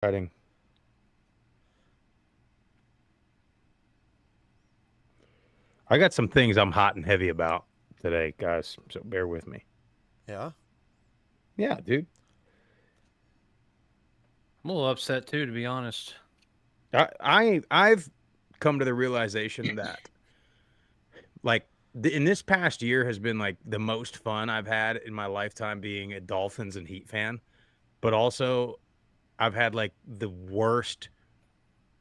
Writing. I got some things I'm hot and heavy about today, guys. So bear with me. Yeah. Yeah, dude. I'm a little upset too, to be honest. I've come to the realization that like in this past year has been like the most fun I've had in my lifetime being a Dolphins and Heat fan, but also I've had like the worst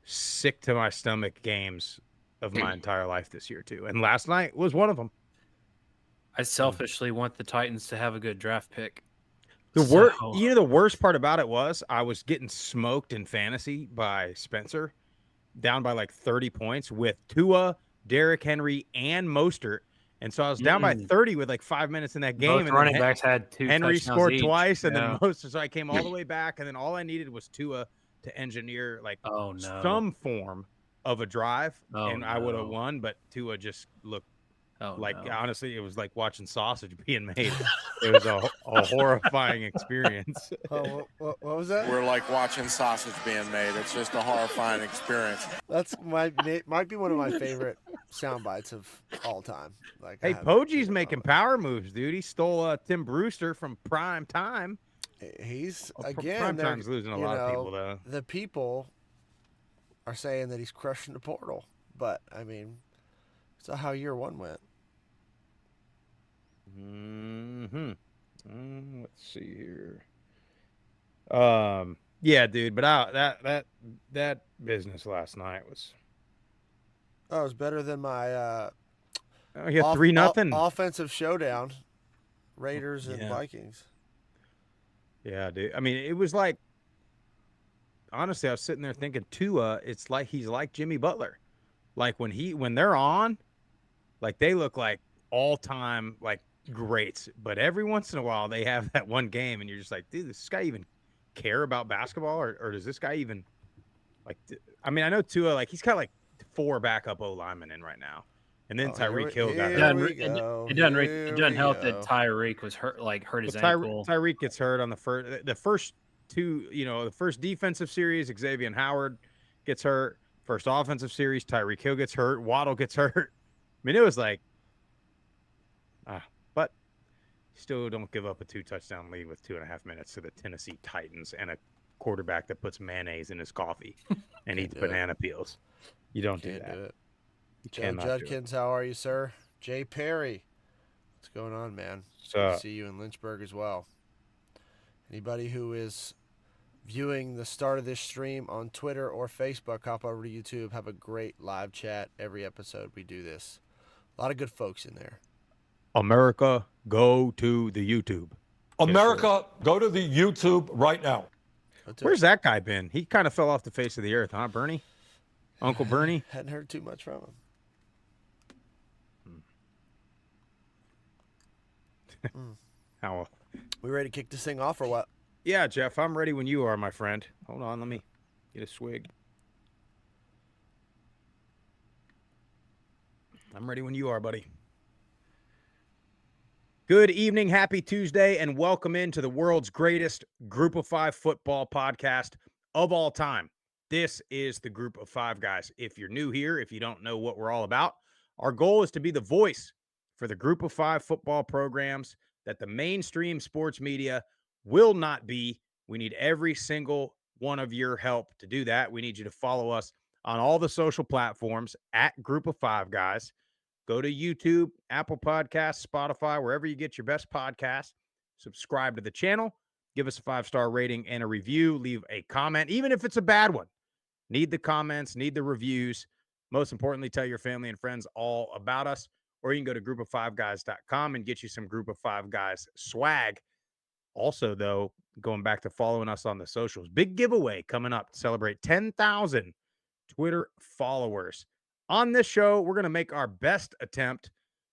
sick to my stomach games of my entire life this year too. And last night was one of them. I selfishly want the Titans to have a good draft pick. The So the worst part about it was I was getting smoked in fantasy by Spencer, down by like 30 points with Tua, Derrick Henry, and Mostert. And so I was down by 30 with like 5 minutes in that game. both And running then backs had two Henry touchdowns scored each. twice, and Yeah. then Mostert. So I came all the way back, and then all I needed was Tua to engineer like Oh no. some form of a drive, Oh, and I would have no. won. But Tua just looked like no. honestly, it was like watching sausage being made. It was a horrifying experience. Oh, what was that? We're like watching sausage being made. It's just a horrifying experience. That's might be one of my favorite sound bites of all time. Like, Hey, Poji's making power moves, dude. He stole Tim Brewster from Prime Time. He's Prime again. Time's losing a lot of people, though. The people are saying that he's crushing the portal, but I mean, it's not how year one went. Let's see here. Yeah, dude. But that business last night was. Oh, it was better than my Yeah, 3-0 offensive showdown, Raiders and Vikings. Yeah, dude. I mean, it was like. Honestly, I was sitting there thinking, Tua. It's like he's like Jimmy Butler. Like when they're on, like they look like all time like greats. But every once in a while, they have that one game, and you're just like, dude, does this guy even care about basketball, or does this guy even like? I mean, I know Tua, like he's got like 4 backup O linemen in right now, and then Tyreek Hill got hurt. It doesn't help that Tyreek was hurt his ankle. Tyreek gets hurt on the first 2. The first defensive series, Xavier Howard gets hurt. First offensive series, Tyreek Hill gets hurt. Waddle gets hurt. I mean, it was like, but still don't give up a 2-touchdown lead with 2.5 minutes to the Tennessee Titans and a quarterback that puts mayonnaise in his coffee and eats banana peels. You don't do that. Joe Judkins, how are you, sir? Jay Perry, what's going on, man? Good to see you in Lynchburg as well. Anybody who is viewing the start of this stream on Twitter or Facebook, hop over to YouTube. Have a great live chat every episode we do this. A lot of good folks in there. America, go to the YouTube. America, go to the YouTube right now. Where's that guy been? He kind of fell off the face of the earth, huh, Bernie? Uncle Bernie? Hadn't heard too much from him. How? We ready to kick this thing off or what? Yeah, Jeff, I'm ready when you are, my friend. Hold on, let me get a swig. I'm ready when you are, buddy. Good evening, happy Tuesday, and welcome into the world's greatest Group of 5 football podcast of all time. This is the Group of 5 guys. If you're new here, if you don't know what we're all about, our goal is to be the voice for the Group of 5 football programs that the mainstream sports media will not be. We need every single one of your help to do that. We need you to follow us on all the social platforms at Group of 5 guys. Go to YouTube, Apple Podcasts, Spotify, wherever you get your best podcasts. Subscribe to the channel. Give us a 5-star rating and a review. Leave a comment, even if it's a bad one. Need the comments, need the reviews. Most importantly, tell your family and friends all about us. Or you can go to groupof5guys.com and get you some Group of 5 guys swag. Also, though, going back to following us on the socials, big giveaway coming up to celebrate 10,000 Twitter followers. On this show, we're going to make our best attempt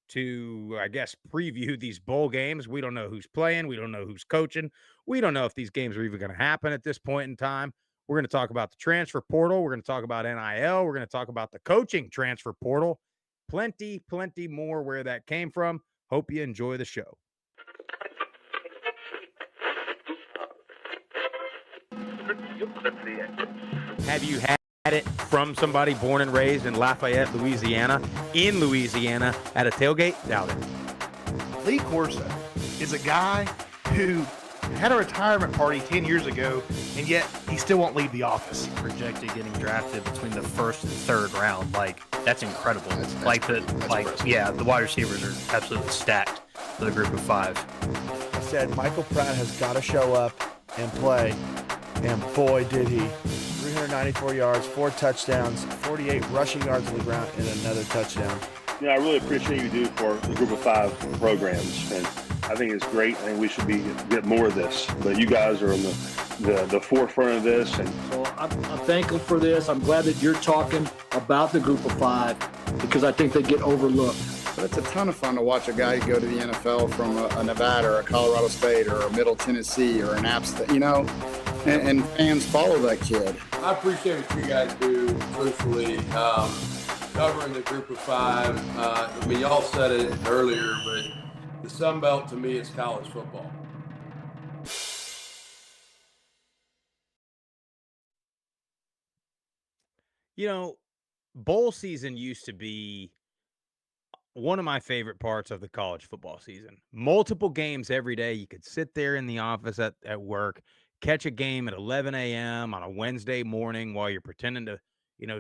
to, I guess, preview these bowl games. We don't know who's playing. We don't know who's coaching. We don't know if these games are even going to happen at this point in time. We're going to talk about the transfer portal. We're going to talk about NIL. We're going to talk about the coaching transfer portal. Plenty more where that came from. Hope you enjoy the show. Have you had it from somebody born and raised in Lafayette, Louisiana, at a tailgate? Doubt it. Lee Corso is a guy who had a retirement party 10 years ago, and yet he still won't leave the office. Projected getting drafted between the first and third round. Like, that's incredible. The wide receivers are absolutely stacked for the group of 5. I said Michael Pratt has got to show up and play, and boy did he. 394 yards, 4 touchdowns, 48 rushing yards on the ground, and another touchdown. I really appreciate you do for the group of 5 programs, and I think it's great. I think we should get more of this, but you guys are on the forefront of this. And so I'm thankful for this. I'm glad that you're talking about the group of 5 because I think they get overlooked. But it's a ton of fun to watch a guy go to the NFL from a Nevada or a Colorado State or a Middle Tennessee or an App State, and fans follow that kid. I appreciate what you guys do, truthfully, covering the group of 5. Y'all said it earlier, but the Sun Belt to me is college football. Bowl season used to be one of my favorite parts of the college football season. Multiple games every day. You could sit there in the office at work, catch a game at 11 a.m. on a Wednesday morning while you're pretending to,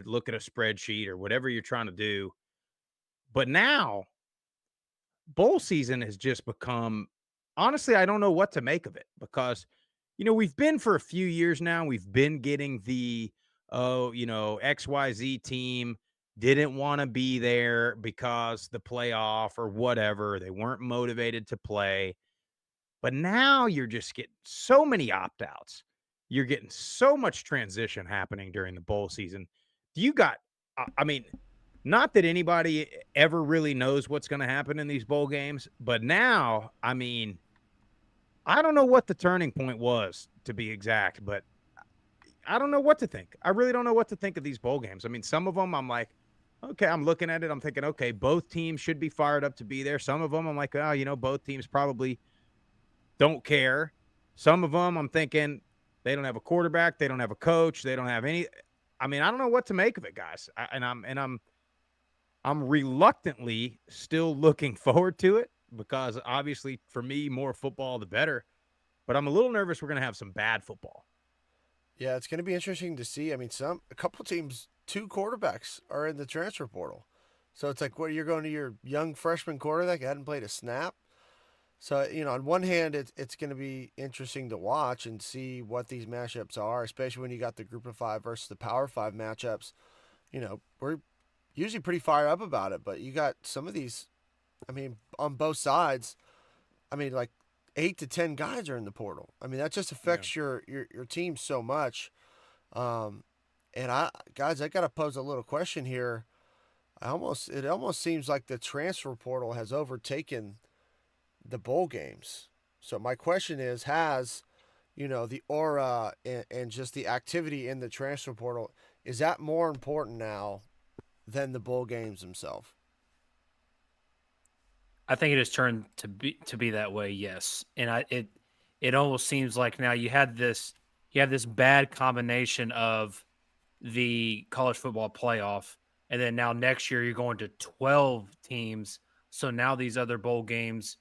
look at a spreadsheet or whatever you're trying to do. But now, bowl season has just become, honestly, I don't know what to make of it because, we've been for a few years now. We've been getting the, XYZ team didn't want to be there because the playoff or whatever. They weren't motivated to play. But now you're just getting so many opt-outs. You're getting so much transition happening during the bowl season. Not that anybody ever really knows what's going to happen in these bowl games, but now, I don't know what the turning point was, to be exact, but I don't know what to think. I really don't know what to think of these bowl games. Some of them I'm like, okay, I'm looking at it. I'm thinking, okay, both teams should be fired up to be there. Some of them I'm like, both teams probably don't care. Some of them I'm thinking they don't have a quarterback. They don't have a coach. They don't have any. I don't know what to make of it, guys. I'm reluctantly still looking forward to it because obviously for me, more football, the better. But I'm a little nervous we're going to have some bad football. Yeah, it's going to be interesting to see. A couple teams, 2 quarterbacks are in the transfer portal. So it's like, what, you're going to your young freshman quarterback that hadn't played a snap? So, on one hand, it's going to be interesting to watch and see what these matchups are, especially when you got the group of 5 versus the power 5 matchups. We're usually pretty fired up about it, but you got some of these, on both sides, like 8 to 10 guys are in the portal. That just affects your team so much. And I got to pose a little question here. It almost seems like the transfer portal has overtaken the bowl games. So my question is, has, the aura and just the activity in the transfer portal, is that more important now than the bowl games themselves? I think it has turned to be that way, yes. And it almost seems like now you have this bad combination of the college football playoff, and then now next year you're going to 12 teams. So now these other bowl games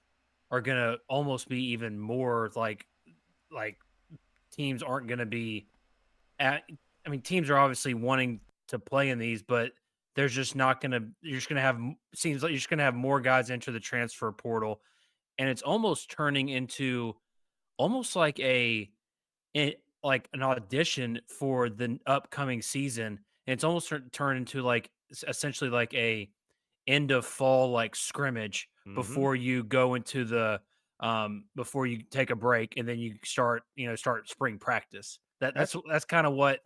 are going to almost be even more like teams aren't going to be teams are obviously wanting to play in these, but there's just not going to, seems like you're just going to have more guys enter the transfer portal. And it's almost turning into almost like an audition for the upcoming season. And it's almost turned into essentially like a end of fall, scrimmage before you go into the, before you take a break and then you start spring practice. That's kind of what,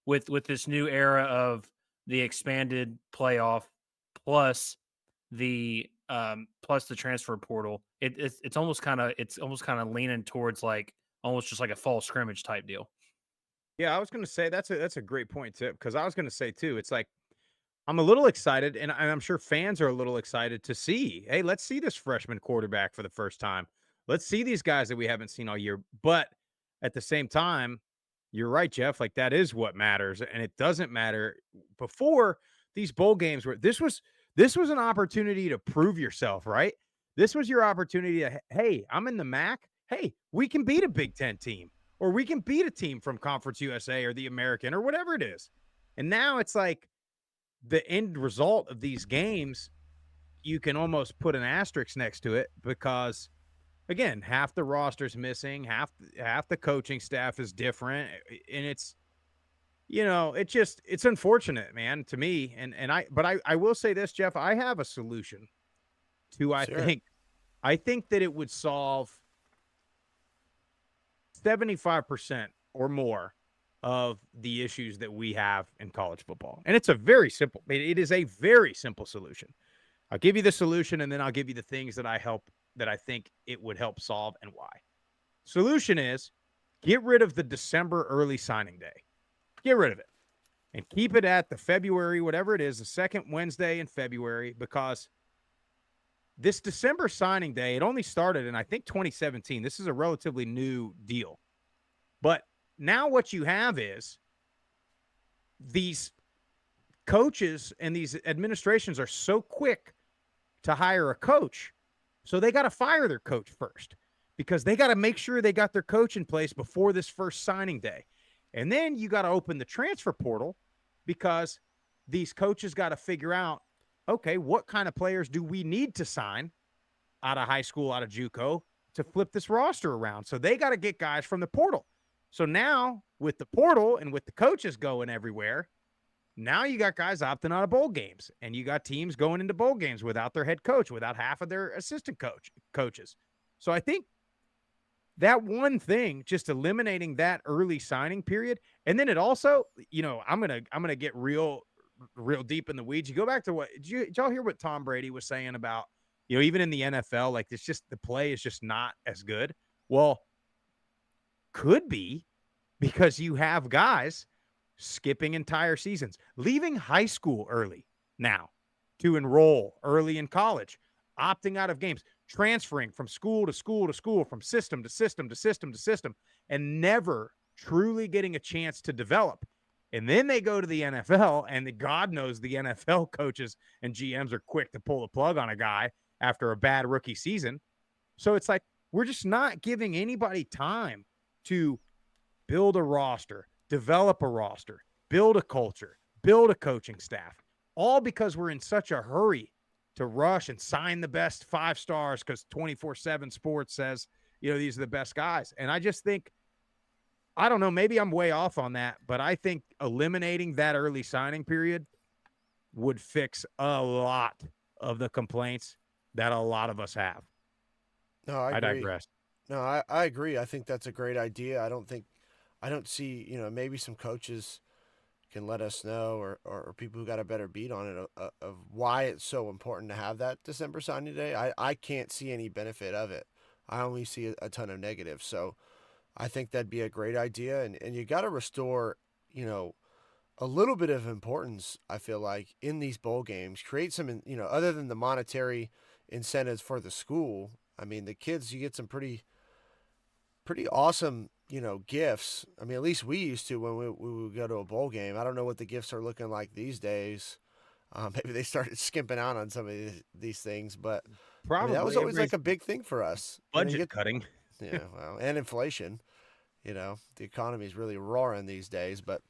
with this new era of the expanded playoff plus the transfer portal, it's almost kind of leaning towards almost just like a fall scrimmage type deal. Yeah, I was going to say that's a great point too, because I was going to say too, it's like I'm a little excited, and I'm sure fans are a little excited to see. Hey, let's see this freshman quarterback for the first time. Let's see these guys that we haven't seen all year. But at the same time, you're right, Jeff. Like, that is what matters. And it doesn't matter before these bowl games where this was an opportunity to prove yourself, right? This was your opportunity to, hey, I'm in the MAC. Hey, we can beat a Big Ten team, or we can beat a team from Conference USA or the American or whatever it is. And now it's like the end result of these games, you can almost put an asterisk next to it because, again, half the roster's missing, half the coaching staff is different, and it's, it's unfortunate, man, to me. But I will say this, Jeff, I have a solution to, I think that it would solve 75% or more of the issues that we have in college football. And it is a very simple solution. I'll give you the solution, and then I'll give you the things that I think it would help solve and why. Solution is get rid of the December early signing day. Get rid of it and keep it at the February, whatever it is, the second Wednesday in February, because this December signing day, it only started in, I think, 2017. This is a relatively new deal. But now what you have is these coaches and these administrations are so quick to hire a coach, so they got to fire their coach first because they got to make sure they got their coach in place before this first signing day. And then you got to open the transfer portal because these coaches got to figure out, okay, what kind of players do we need to sign out of high school, out of JUCO, to flip this roster around? So they got to get guys from the portal. So now with the portal and with the coaches going everywhere, now you got guys opting out of bowl games, and you got teams going into bowl games without their head coach, without half of their assistant coaches. So I think that one thing, just eliminating that early signing period, and then it also, I'm gonna get real deep in the weeds. You go back to did y'all hear what Tom Brady was saying about, even in the NFL, like it's just the play is just not as good. Well, could be because you have guys skipping entire seasons, leaving high school early now to enroll early in college, opting out of games, transferring from school to school to school, from system to system to system to system, and never truly getting a chance to develop. And then they go to the NFL, and God knows the NFL coaches and GMs are quick to pull the plug on a guy after a bad rookie season. So it's like we're just not giving anybody time to build a roster, develop a roster, build a culture, build a coaching staff, all because we're in such a hurry to rush and sign the best 5 stars because 24/7 Sports says, these are the best guys. And I just think, I don't know, maybe I'm way off on that, but I think eliminating that early signing period would fix a lot of the complaints that a lot of us have. No, I agree. digress. No, I agree. I think that's a great idea. I don't see, maybe some coaches can let us know, or people who got a better beat on it of why it's so important to have that December signing day. I can't see any benefit of it. I only see a ton of negatives. So I think that'd be a great idea. And you got to restore, a little bit of importance, I feel like, in these bowl games. Create some, other than the monetary incentives for the school. I mean, the kids, you get some pretty awesome, gifts. I mean, at least we used to when we would go to a bowl game. I don't know what the gifts are looking like these days. Maybe they started skimping out on some of these things, but Probably that was always like a big thing for us. Budget cutting. Yeah, well, and inflation. The economy is really roaring these days, but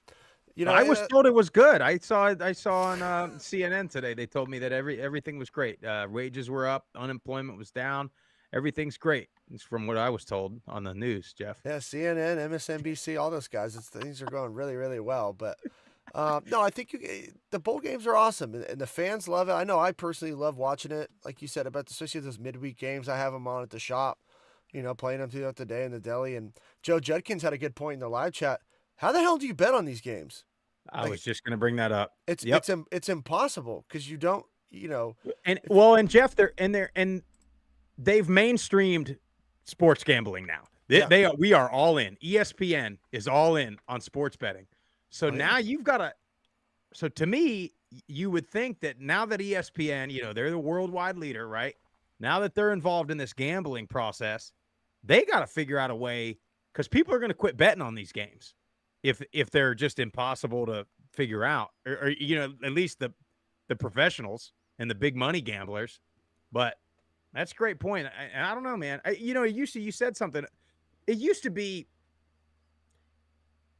I was told it was good. I saw on CNN today. They told me that everything was great. Wages were up, unemployment was down. Everything's great. It's from what I was told on the news, Jeff. Yeah, CNN, MSNBC, all those guys. Things are going really, really well. But no, I think the bowl games are awesome, and the fans love it. I know I personally love watching it. Like you said, especially those midweek games. I have them on at the shop, playing them throughout the day in the deli. And Joe Judkins had a good point in the live chat. How the hell do you bet on these games? I was just going to bring that up. It's impossible because you don't, And Jeff, they've mainstreamed sports gambling now. We are all in. ESPN is all in on sports betting. So now you've got to. So to me, you would think that now that ESPN, they're the worldwide leader, right? Now that they're involved in this gambling process, they got to figure out a way, because people are going to quit betting on these games. if they're just impossible to figure out, or at least the professionals and the big money gamblers. But that's a great point. I don't know, man. You said something. It used to be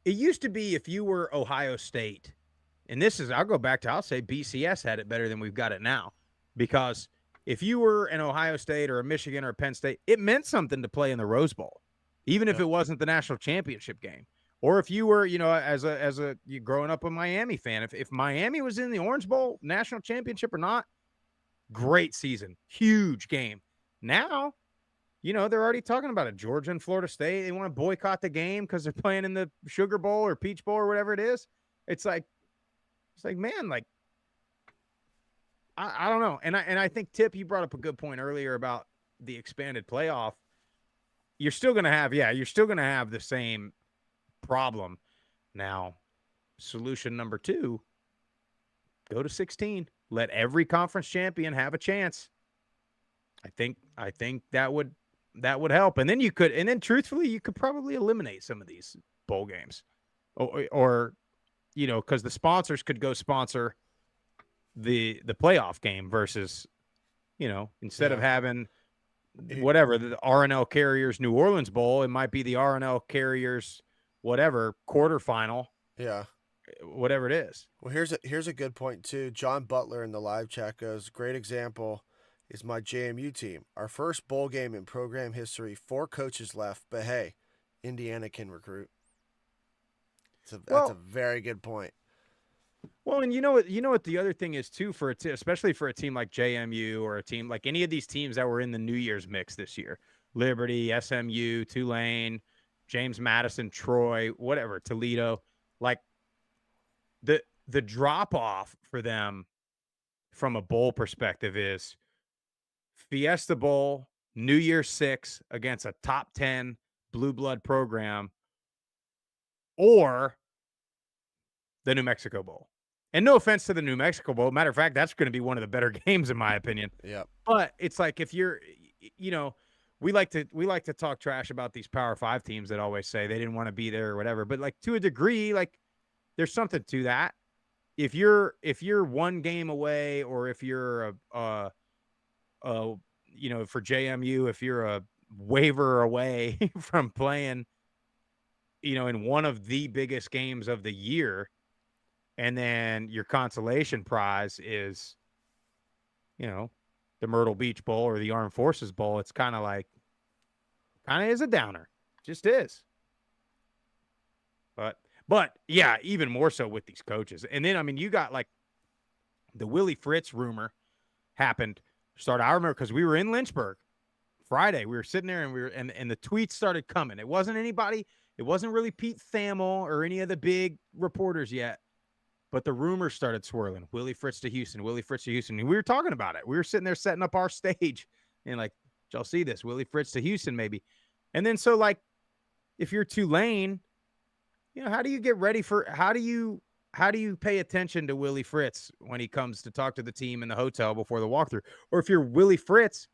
if you were Ohio State, and I'll go back to, I'll say BCS had it better than we've got it now, because if you were an Ohio State or a Michigan or a Penn State, it meant something to play in the Rose Bowl, even if it wasn't the national championship game. Or if you were, as a growing up a Miami fan, if Miami was in the Orange Bowl, national championship or not, great season, huge game. Now, they're already talking about it. Georgia and Florida State, they want to boycott the game because they're playing in the Sugar Bowl or Peach Bowl or whatever it is. It's like, man, like, I don't know. And I think, Tip, you brought up a good point earlier about the expanded playoff. You're still going to have the same problem. Now, solution number 2, go to 16. Let every conference champion have a chance. I think that would help. And then truthfully, you could probably eliminate some of these bowl games, or because the sponsors could go sponsor the playoff game versus, instead of having whatever the RNL Carriers New Orleans Bowl, it might be the RNL Carriers whatever quarterfinal. Yeah. Whatever it is. Well, here's a good point too. John Butler in the live chat goes, great example is my JMU team. Our first bowl game in program history, 4 coaches left, but hey, Indiana can recruit. That's a very good point. Well, and you know what the other thing is too, especially for a team like JMU or a team like any of these teams that were in the New Year's mix this year, Liberty, SMU, Tulane, James Madison, Troy, whatever, Toledo, like the drop off for them from a bowl perspective is Fiesta Bowl, New Year's 6 against a top 10 blue blood program, or the New Mexico Bowl. And no offense to the New Mexico Bowl. Matter of fact, that's going to be one of the better games in my opinion. Yeah. But it's like, if you're, we like to talk trash about these Power 5 teams that always say they didn't want to be there or whatever. But like, to a degree, like, there's something to that. If you're one game away, or if you're for JMU, if you're a waiver away from playing, in one of the biggest games of the year, and then your consolation prize is, the Myrtle Beach Bowl or the Armed Forces Bowl, it's kind of is a downer. Just is. But yeah, even more so with these coaches. And then, you got like the Willie Fritz rumor happened. I remember because we were in Lynchburg Friday. We were sitting there and the tweets started coming. It wasn't anybody. It wasn't really Pete Thamel or any of the big reporters yet. But the rumors started swirling. Willie Fritz to Houston, Willie Fritz to Houston. And we were talking about it. We were sitting there setting up our stage. And like, did y'all see this? Willie Fritz to Houston, maybe. And then so like, if you're Tulane, how do you get ready for, how do you pay attention to Willie Fritz when he comes to talk to the team in the hotel before the walkthrough? Or if you're Willie Fritz,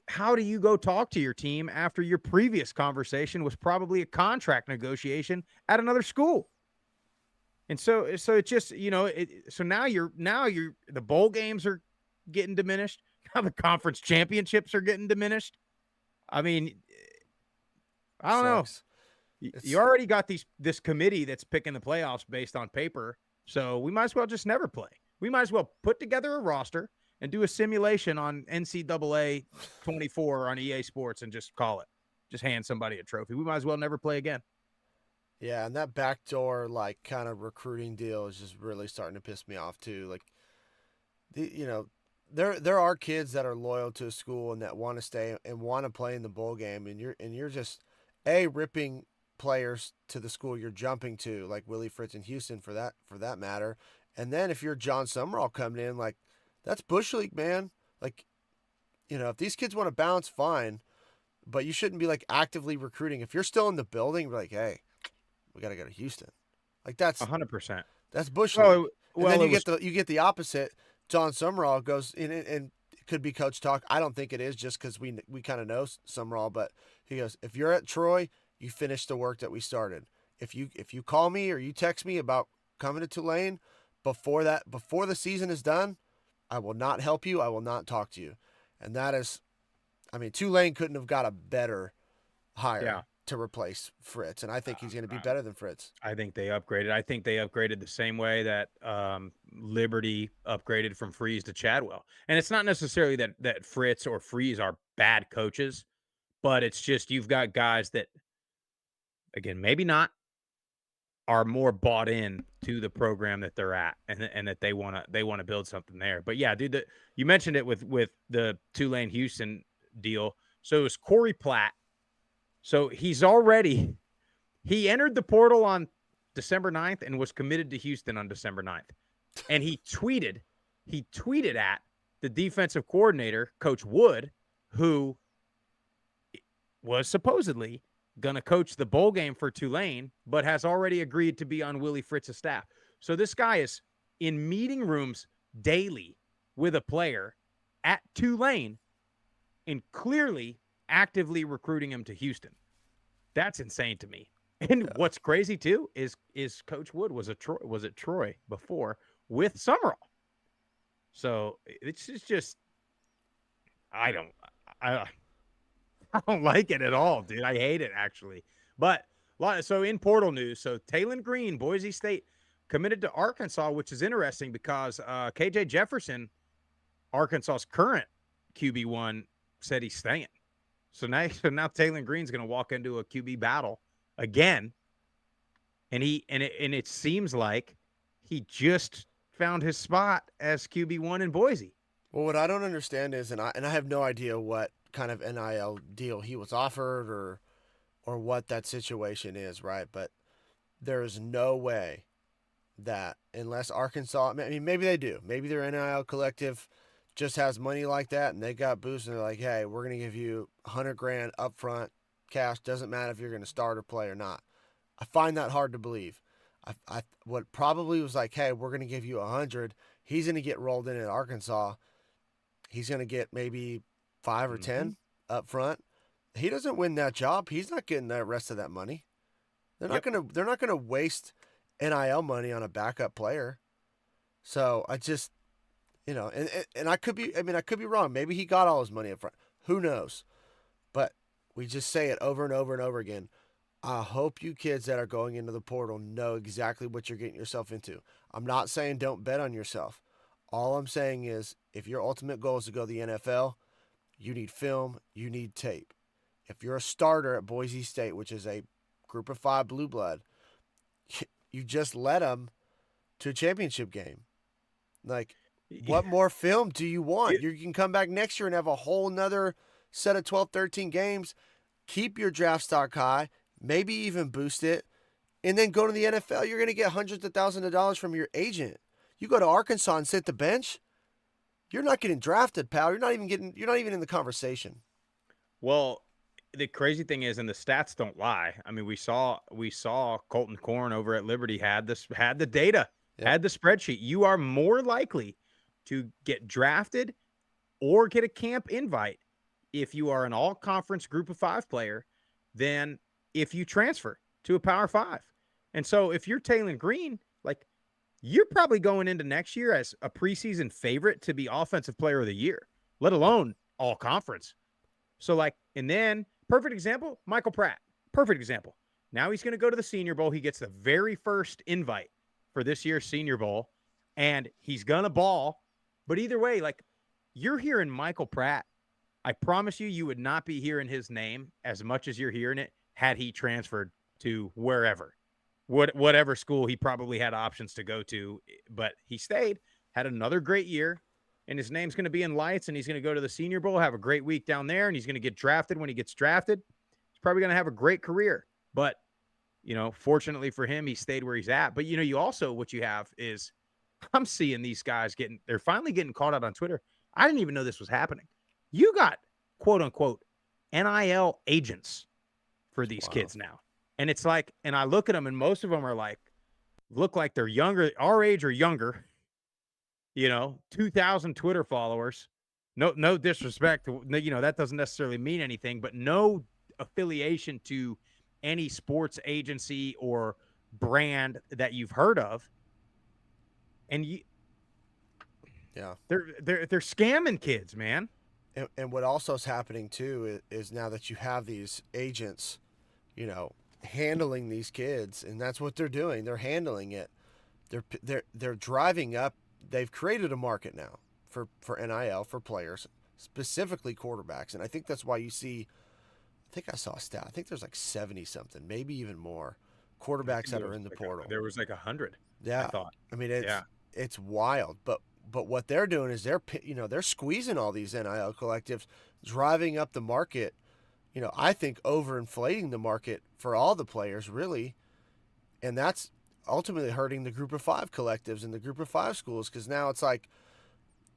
how do you go talk to your team after your previous conversation was probably a contract negotiation at another school? And so it just, so now the bowl games are getting diminished. Now the conference championships are getting diminished. I mean, I don't know. You already got this committee that's picking the playoffs based on paper. So we might as well just never play. We might as well put together a roster and do a simulation on NCAA 24 on EA Sports and just call it. Just hand somebody a trophy. We might as well never play again. Yeah, and that backdoor kind of recruiting deal is just really starting to piss me off too. Like, there are kids that are loyal to a school and that want to stay and want to play in the bowl game, and you're just ripping players to the school you're jumping to, like Willie Fritz in Houston for that matter. And then if you're John Summerall coming in, like, that's Bush League, man. Like, if these kids want to bounce, fine, but you shouldn't be like actively recruiting. If you're still in the building, be like, hey, we got to go to Houston. Like, that's 100%. That's Bush League. And then you get the opposite. John Summerall goes in, and it could be coach talk. I don't think it is, just because we kind of know Summerall, but he goes, if you're at Troy, you finish the work that we started. if you call me or you text me about coming to Tulane before the season is done, I will not help you. I will not talk to you. And that is, I mean, Tulane couldn't have got a better hire to replace Fritz, and I think he's going to be better than Fritz. I think they upgraded. I think they upgraded the same way that Liberty upgraded from Freeze to Chadwell. And it's not necessarily that Fritz or Freeze are bad coaches, but it's just you've got guys that, again, maybe not, are more bought in to the program that they're at, and that they want to build something there. But yeah, dude, you mentioned it with the Tulane Houston deal. So it was Corey Platt. So he entered the portal on December 9th and was committed to Houston on December 9th. And he tweeted at the defensive coordinator, Coach Wood, who was supposedly going to coach the bowl game for Tulane, but has already agreed to be on Willie Fritz's staff. So this guy is in meeting rooms daily with a player at Tulane and clearly actively recruiting him to Houston. That's insane to me. And what's crazy too is Coach Wood was at Troy before with Summerall. So it's just I don't like it at all, dude. I hate it actually. But so in portal news, so Talon Green, Boise State, committed to Arkansas, which is interesting because KJ Jefferson, Arkansas's current QB1, said he's staying. So now Talon Green's going to walk into a QB battle again, and it seems like he just found his spot as QB1 in Boise. Well, what I don't understand is, and I have no idea what kind of NIL deal he was offered or what that situation is, right? But there is no way that unless Arkansas, I mean, maybe they do, maybe their NIL collective just has money like that, and they got boosts, and they're like, hey, we're going to give you $100,000 up front cash. Doesn't matter if you're going to start or play or not. I find that hard to believe. What probably was like, hey, we're going to give you $100,000. He's going to get rolled in at Arkansas. He's going to get maybe 5 or 10 up front. He doesn't win that job. He's not getting the rest of that money. They're not going to waste NIL money on a backup player. So I just, and I could be wrong. Maybe he got all his money up front. Who knows? But we just say it over and over and over again. I hope you kids that are going into the portal know exactly what you're getting yourself into. I'm not saying don't bet on yourself. All I'm saying is if your ultimate goal is to go to the NFL, you need film, you need tape. If you're a starter at Boise State, which is a group of 5 blue blood, you just led them to a championship game. Like, what more film do you want? You can come back next year and have a whole nother set of 12, 13 games, keep your draft stock high, maybe even boost it, and then go to the NFL. You're going to get hundreds of thousands of dollars from your agent. You go to Arkansas and sit the bench, you're not getting drafted, pal. You're not even in the conversation. Well, the crazy thing is, and the stats don't lie. I mean, we saw Colton Korn over at Liberty had the data, had the spreadsheet. You are more likely to get drafted or get a camp invite if you are an all-conference group of 5 player than if you transfer to a Power 5. And so if you're Talon Green, like, you're probably going into next year as a preseason favorite to be offensive player of the year, let alone all conference. So like, and then perfect example, Michael Pratt, perfect example. Now he's going to go to the Senior Bowl. He gets the very first invite for this year's Senior Bowl, and he's going to ball. But either way, like, you're hearing Michael Pratt. I promise you would not be hearing his name as much as you're hearing it had he transferred to wherever. Whatever school he probably had options to go to, but he stayed, had another great year, and his name's going to be in lights, and he's going to go to the Senior Bowl, have a great week down there, and he's going to get drafted. When he gets drafted, he's probably going to have a great career. But, fortunately for him, he stayed where he's at. But, you also, what you have is, I'm seeing these guys they're finally getting caught out on Twitter. I didn't even know this was happening. You got, quote unquote, NIL agents for these kids now. And it's like, and I look at them, and most of them are like, look like they're younger, our age or younger, 2,000 Twitter followers. No disrespect. That doesn't necessarily mean anything, but no affiliation to any sports agency or brand that you've heard of. And they're scamming kids, man. And what also is happening too is now that you have these agents, handling these kids, and that's what they're doing. They're handling it. They're driving up. They've created a market now for NIL for players, specifically quarterbacks, and I think that's why you see. I think I saw a stat. I think there's like 70 something, maybe even more, quarterbacks that are in the portal. There was like 100. Yeah, I thought. I mean, it's wild, but what they're doing is they're squeezing all these NIL collectives, driving up the market. I think overinflating the market for all the players, really, and that's ultimately hurting the Group of Five collectives and the Group of Five schools, because now it's like,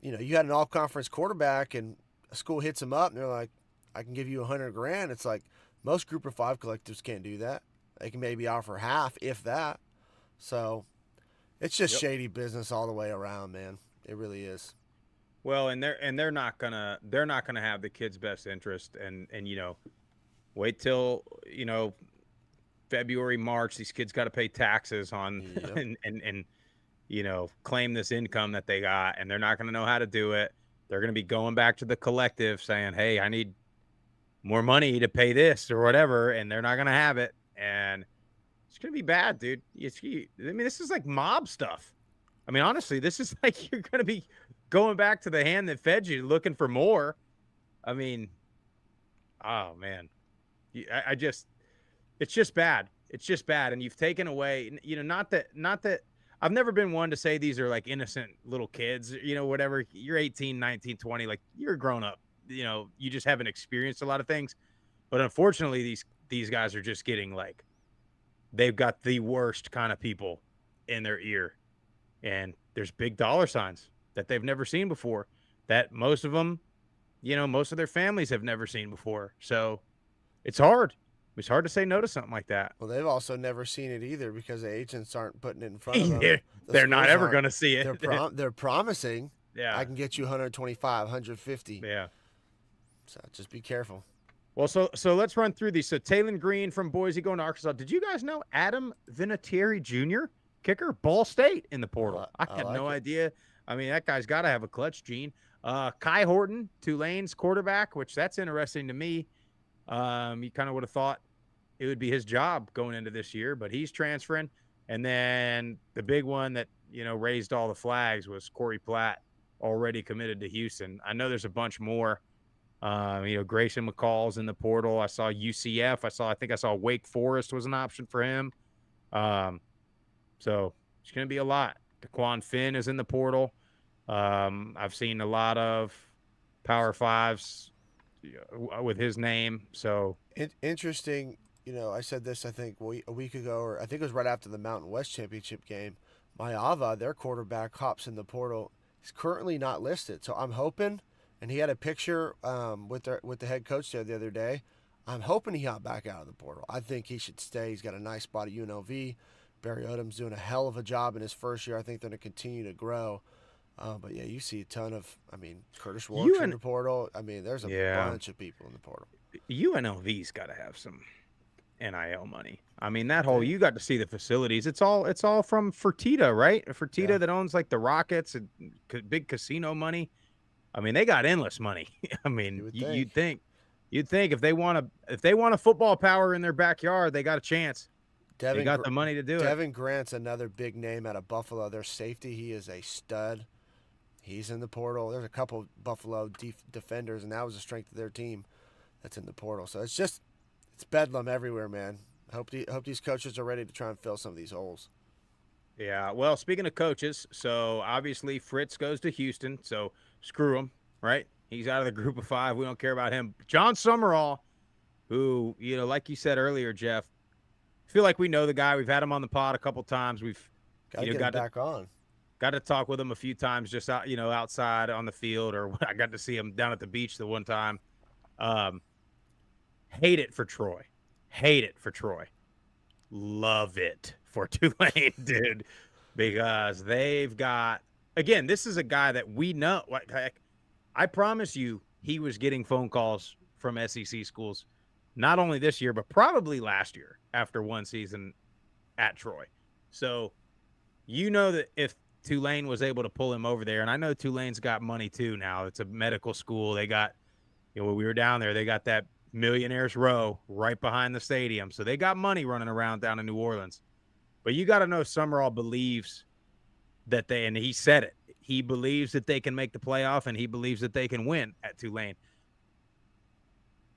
you had an all-conference quarterback and a school hits him up and they're like, I can give you $100,000. It's like most Group of Five collectives can't do that. They can maybe offer half, if that. So it's just shady business all the way around, man. It really is. Well, and they're not gonna have the kids' best interest, and wait till February, March. These kids got to pay taxes on and claim this income that they got, and they're not going to know how to do it. They're going to be going back to the collective saying, "Hey, I need more money to pay this or whatever," and they're not going to have it, and it's going to be bad, dude. This is like mob stuff. I mean, honestly, this is like you're going to be going back to the hand that fed you, looking for more. I mean, oh man, it's just bad. It's just bad, and you've taken away. Not that I've never been one to say these are like innocent little kids. Whatever. You're 18, 19, 20, like you're grown up. You just haven't experienced a lot of things, but unfortunately, these guys are just getting like, they've got the worst kind of people in their ear, and there's big dollar signs that they've never seen before, that most of them, most of their families have never seen before. So it's hard. It's hard to say no to something like that. Well, they've also never seen it either, because the agents aren't putting it in front of them. They're not ever going to see it. They're promising. Yeah, I can get you 125, 150. Yeah. So just be careful. Well, so let's run through these. So Taylon Green from Boise going to Arkansas. Did you guys know Adam Vinatieri Jr., kicker, Ball State in the portal? I had no idea. I mean, that guy's got to have a clutch gene. Kai Horton, Tulane's quarterback, which that's interesting to me. You kind of would have thought it would be his job going into this year, but he's transferring. And then the big one that, raised all the flags was Corey Platt, already committed to Houston. I know there's a bunch more. Grayson McCall's in the portal. I saw UCF. I think I saw Wake Forest was an option for him. So it's going to be a lot. DeQuan Finn is in the portal. I've seen a lot of Power Fives with his name. So interesting. I said this, I think a week ago, or I think it was right after the Mountain West Championship game. Mayava, their quarterback, hops in the portal. He's currently not listed. So I'm hoping, and he had a picture with the head coach there the other day. I'm hoping he hopped back out of the portal. I think he should stay. He's got a nice spot at UNLV. Barry Odom's doing a hell of a job in his first year. I think they're going to continue to grow. But yeah, you see a ton of, Curtis Warwick's in the portal. There's a bunch of people in the portal. UNLV's got to have some NIL money. That whole, you got to see the facilities. It's all from Fertitta, right? Fertitta that owns like the Rockets and big casino money. They got endless money. You'd think if they want a football power in their backyard, they got a chance. They got the money to do it. Devin Grant's another big name out of Buffalo. Their safety, he is a stud. He's in the portal. There's a couple Buffalo defenders, and that was the strength of their team that's in the portal. So it's bedlam everywhere, man. Hope these coaches are ready to try and fill some of these holes. Yeah, well, speaking of coaches, so obviously Fritz goes to Houston, so screw him, right? He's out of the Group of Five. We don't care about him. John Summerall, who, like you said earlier, Jeff, I feel like we know the guy. We've had him on the pod a couple times. We've got him back on. Got to talk with him a few times, just out, outside on the field, or I got to see him down at the beach the one time. Hate it for Troy. Love it for Tulane, dude, because they've got, again, this is a guy that we know. Like, I promise you, he was getting phone calls from SEC schools not only this year, but probably last year after one season at Troy. So you know that if Tulane was able to pull him over there, and I know Tulane's got money too now. It's a medical school. They got, when we were down there, they got that Millionaires Row right behind the stadium. So they got money running around down in New Orleans. But you got to know Summerall believes that and he said it, he believes that they can make the playoff and he believes that they can win at Tulane.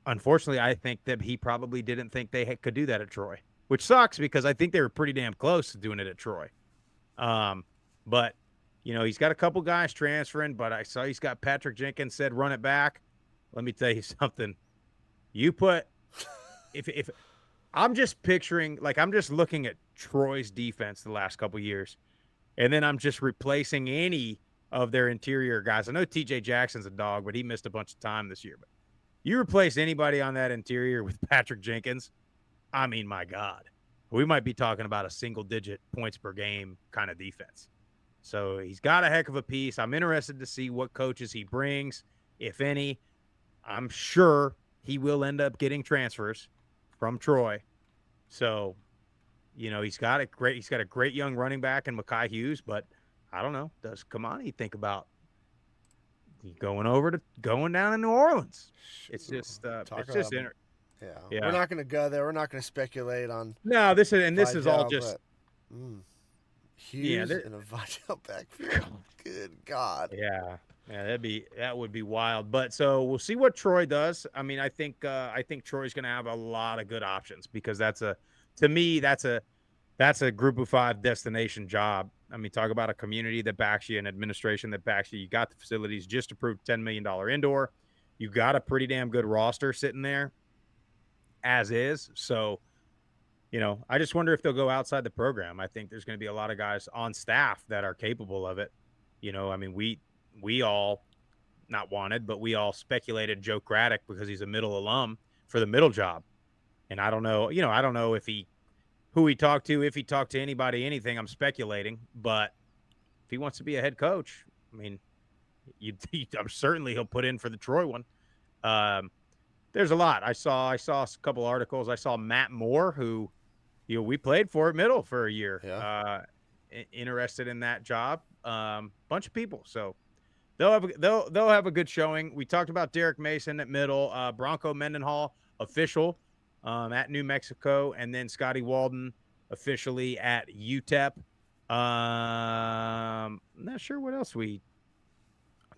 Unfortunately, I think that he probably didn't think they could do that at Troy, which sucks because I think they were pretty damn close to doing it at Troy. But, he's got a couple guys transferring, but I saw he's got Patrick Jenkins said run it back. Let me tell you something. You put if I'm just picturing, I'm just looking at Troy's defense the last couple years, and then I'm just replacing any of their interior guys. I know TJ Jackson's a dog, but he missed a bunch of time this year. But you replace anybody on that interior with Patrick Jenkins, I mean, my God, we might be talking about a single-digit points per game kind of defense. So he's got a heck of a piece. I'm interested to see what coaches he brings, if any. I'm sure he will end up getting transfers from Troy. So, he's got a great young running back in Mekhi Hughes, but I don't know. Does Kamani think about going down to New Orleans? It's just Yeah. Yeah. We're not going to go there. We're not going to speculate on. No, this is all just Hughes in a Vidal backfield. Good God. Yeah, that would be wild. But so we'll see what Troy does. I mean, I think Troy's going to have a lot of good options because that's a Group of 5 destination job. I mean, talk about a community that backs you, an administration that backs you. You got the facilities, just approved $10 million indoor. You got a pretty damn good roster sitting there as is. So, I just wonder if they'll go outside the program. I think there's going to be a lot of guys on staff that are capable of it. I mean, we all not wanted, but we all speculated Joe Craddock because he's a middle alum for the middle job. And I don't know, I don't know who he talked to, if he talked to anybody, anything. I'm speculating, but if he wants to be a head coach, I mean, I'm certainly he'll put in for the Troy one. There's a lot. I saw a couple articles. I saw Matt Moore, who, we played for at middle for a year. Yeah. Interested in that job. Bunch of people. So they'll have a good showing. We talked about Derek Mason at middle, Bronco Mendenhall official at New Mexico, and then Scotty Walden officially at UTEP. I'm not sure what else I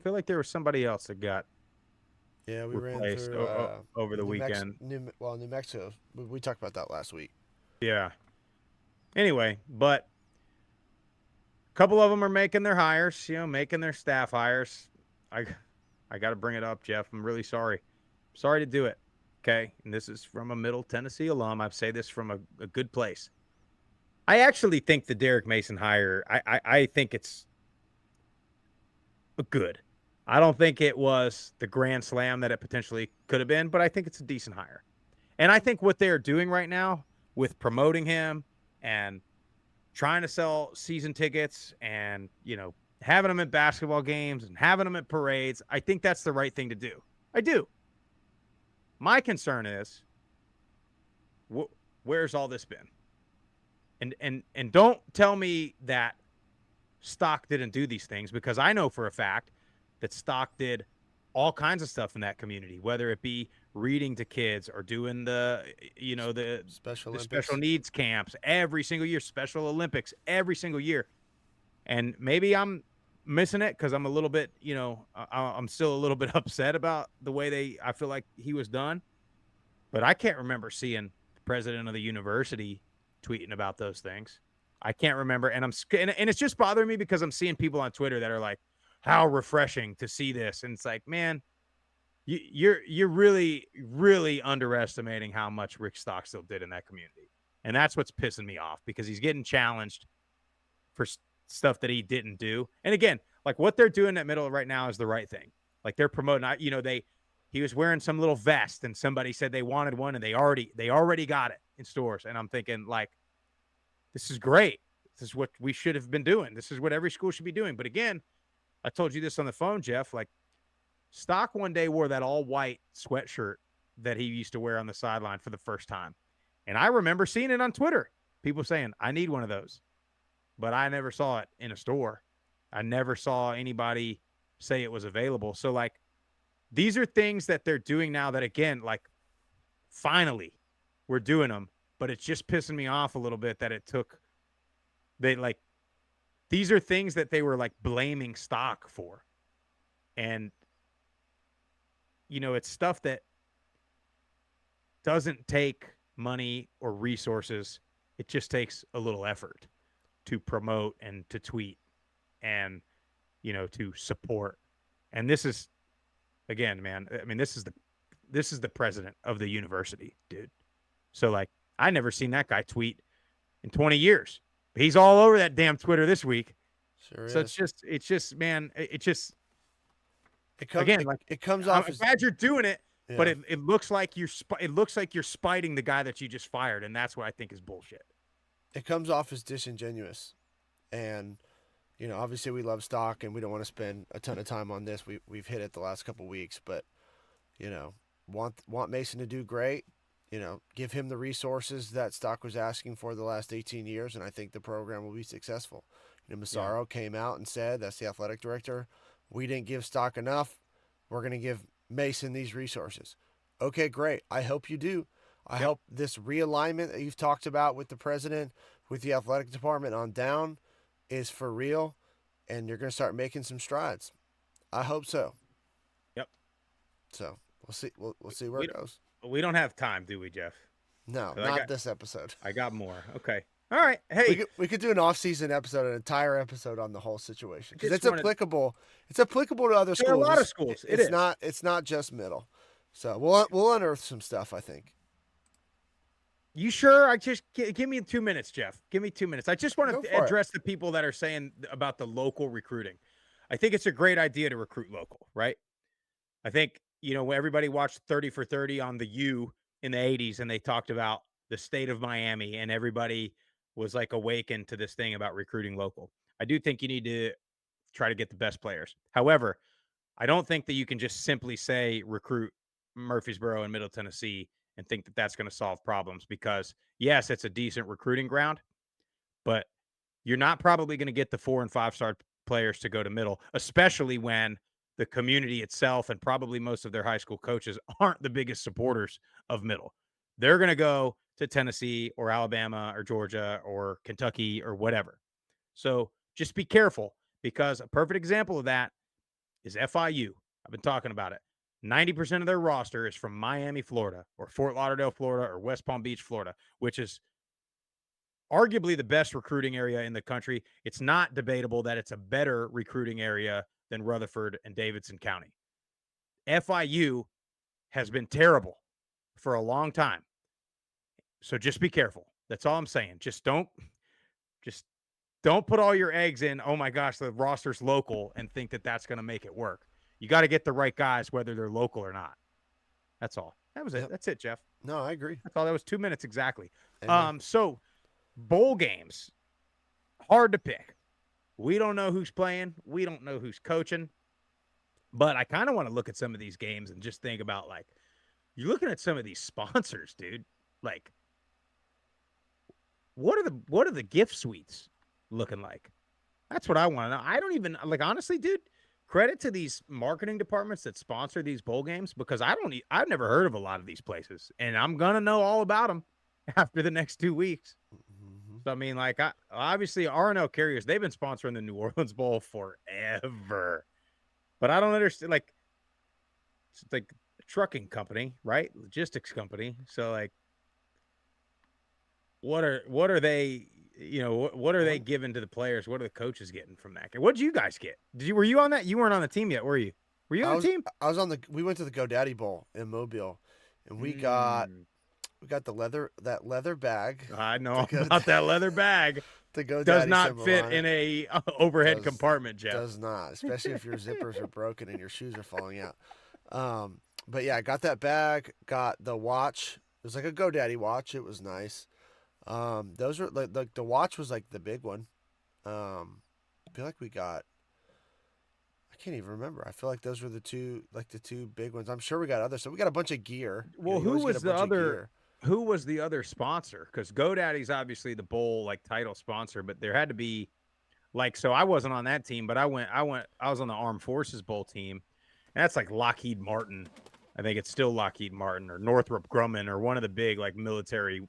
feel like there was somebody else that got we replaced ran through over the weekend. New Mexico. We talked about that last week. Yeah. Anyway, but a couple of them are making their hires, making their staff hires. I got to bring it up, Jeff. I'm really sorry. Sorry to do it. Okay. And this is from a Middle Tennessee alum. I say this from a good place. I actually think the Derek Mason hire, I think it's good. I don't think it was the grand slam that it potentially could have been, but I think it's a decent hire. And I think what they're doing right now with promoting him and trying to sell season tickets and, having them at basketball games and having them at parades, I think that's the right thing to do. I do. My concern is, where's all this been? And don't tell me that Stock didn't do these things, because I know for a fact that Stock did all kinds of stuff in that community, whether it be reading to kids or doing the special needs camps every single year, Special Olympics every single year. And maybe I'm missing it because I'm a little bit, I'm still a little bit upset about the way I feel like he was done. But I can't remember seeing the president of the university tweeting about those things. I can't remember. And it's just bothering me because I'm seeing people on Twitter that are like, how refreshing to see this. And it's like, man, you're really, really underestimating how much Rick Stockstill did in that community. And that's what's pissing me off, because he's getting challenged for stuff that he didn't do. And again, like what they're doing at middle right now is the right thing. Like they're promoting, he was wearing some little vest and somebody said they wanted one and they already got it in stores. And I'm thinking, like, this is great. This is what we should have been doing. This is what every school should be doing. But again, I told you this on the phone, Jeff, like Stock one day wore that all white sweatshirt that he used to wear on the sideline for the first time. And I remember seeing it on Twitter. People saying, I need one of those. But I never saw it in a store. I never saw anybody say it was available. So, like, these are things that they're doing now that, again, like, finally we're doing them. But it's just pissing me off a little bit that it took – these are things that they were, like, blaming stock for. And, you know, it's stuff that doesn't take money or resources. It just takes a little effort to promote and to tweet and, you know, to support. And this is, again, man, I mean, this is the president of the university, dude. So, like, I never seen that guy tweet in 20 years. He's all over that damn Twitter this week. Sure so is. it's just, man, it comes, again, it comes off. I'm glad you're doing it, yeah. but it looks like you're spiting the guy that you just fired, and that's what I think is bullshit. It comes off as disingenuous, and you know, obviously we love stock, and we don't want to spend a ton of time on this. We've hit it the last couple of weeks, but you know, want Mason to do great. You know, give him the resources that stock was asking for the last 18 years, and I think the program will be successful. You know, Massaro came out and said, that's the athletic director, we didn't give stock enough. We're going to give Mason these resources. Okay, great. I hope you do. I hope this realignment that you've talked about with the president, with the athletic department on down is for real, and you're going to start making some strides. I hope so. Yep. So we'll see. We'll see where it goes. We don't have time, do we, Jeff? No, not this episode. I got more. Okay. All right. Hey, we could do an off-season episode, an entire episode on the whole situation because it's applicable. It's applicable to other schools. There are a lot of schools. It's not just middle. So we'll unearth some stuff, I think. You sure? I just give me 2 minutes, Jeff. Give me 2 minutes. I just want to address the people that are saying about the local recruiting. I think it's a great idea to recruit local, right? I think, you know, everybody watched 30 for 30 on the U in the 80s, and they talked about the state of Miami, and everybody was like awakened to this thing about recruiting local. I do think you need to try to get the best players. However, I don't think that you can just simply say recruit Murfreesboro and Middle Tennessee and think that that's going to solve problems, because yes, it's a decent recruiting ground, but you're not probably going to get the 4- and 5-star players to go to Middle, especially when the community itself and probably most of their high school coaches aren't the biggest supporters of Middle. They're going to go to Tennessee or Alabama or Georgia or Kentucky or whatever. So just be careful, because a perfect example of that is FIU. I've been talking about it. 90% of their roster is from Miami, Florida, or Fort Lauderdale, Florida, or West Palm Beach, Florida, which is arguably the best recruiting area in the country. It's not debatable that it's a better recruiting area than Rutherford and Davidson County. FIU has been terrible for a long time. So just be careful. That's all I'm saying. Just don't put all your eggs in, oh my gosh, the roster's local, and think that that's going to make it work. You got to get the right guys, whether they're local or not. That's all. That was it. Yep. That's it, Jeff. No, I agree. That's all. That was 2 minutes exactly. Amen. So bowl games, hard to pick. We don't know who's playing. We don't know who's coaching. But I kind of want to look at some of these games and just think about, like, you're looking at some of these sponsors, dude. Like, what are the gift suites looking like? That's what I want to know. I don't even, like, honestly, dude, credit to these marketing departments that sponsor these bowl games, because I've never heard of a lot of these places, and I'm going to know all about them after the next 2 weeks. Mm-hmm. So, I mean, like, obviously R&L Carriers, they've been sponsoring the New Orleans Bowl forever, but I don't understand, like, it's like a trucking company, right? Logistics company. So, like, what are they, you know, what are they giving to the players? What are the coaches getting from that? What did you guys get? Were you on that? You weren't on the team yet, were you? Were you on the team? I was on we went to the GoDaddy Bowl in Mobile, and we got the leather bag. I know about that leather bag. The GoDaddy does not fit in a overhead compartment, Jeff. Does not, especially if your zippers are broken and your shoes are falling out. But yeah, I got that bag, got the watch. It was like a GoDaddy watch. It was nice. Those were like the watch was like the big one. I feel like we got, I I can't even remember. I feel like those were the two big ones. I'm sure we got others. So we got a bunch of gear. Well, who was the other? Who was the other sponsor? Because GoDaddy's obviously the bowl like title sponsor, but there had to be like, so I wasn't on that team, but I was on the Armed Forces Bowl team, and that's like Lockheed Martin. I think it's still Lockheed Martin or Northrop Grumman or one of the big like military,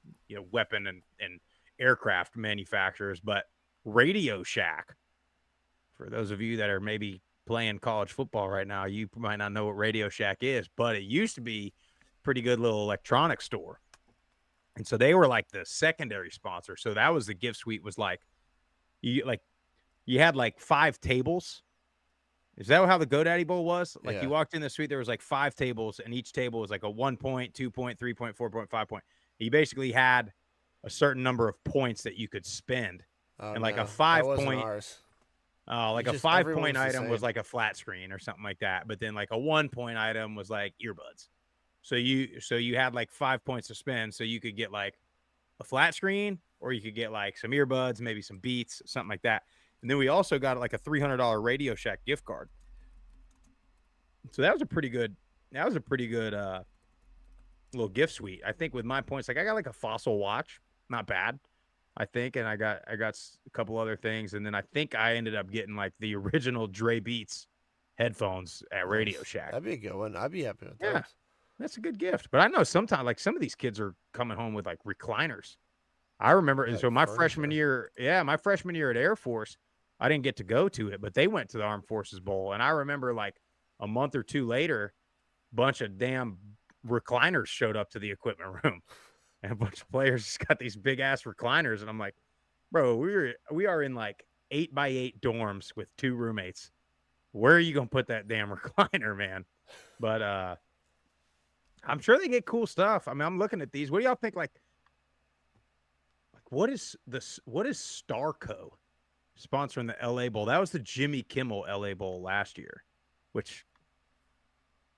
weapon and aircraft manufacturers. But Radio Shack, for those of you that are maybe playing college football right now, you might not know what Radio Shack is, but it used to be a pretty good little electronics store. And so they were like the secondary sponsor. So that was the gift suite was like, you had like 5 tables. Is that how the GoDaddy Bowl was? Like you walked in the suite, there was like 5 tables, and each table was like a 1 point, 2 point, 3 point, 4 point, 5 point. You basically had a certain number of points that you could spend. And like a 5 point, like a 5 point item was like a flat screen or something like that. But then like a 1 point item was like earbuds. So you had like 5 points to spend. So you could get like a flat screen, or you could get like some earbuds, maybe some Beats, something like that. And then we also got like a $300 Radio Shack gift card. So that was a pretty good little gift suite. I think with my points, like I got like a Fossil watch, not bad, I think, and I got a couple other things, and then I think I ended up getting like the original Dre Beats headphones at Radio Shack. That'd be a good one. I'd be happy with those. That's a good gift. But I know sometimes like some of these kids are coming home with like recliners. I remember, and so my freshman year at Air Force, I didn't get to go to it, but they went to the Armed Forces Bowl, and I remember like a month or two later, a bunch of damn recliners showed up to the equipment room, and a bunch of players just got these big ass recliners, and I'm like, bro, we are in like 8x8 dorms with 2 roommates. Where are you gonna put that damn recliner, man? But I'm sure they get cool stuff. I mean, I'm looking at these. What do y'all think? Like what is Starco sponsoring the LA Bowl? That was the Jimmy Kimmel LA Bowl last year, which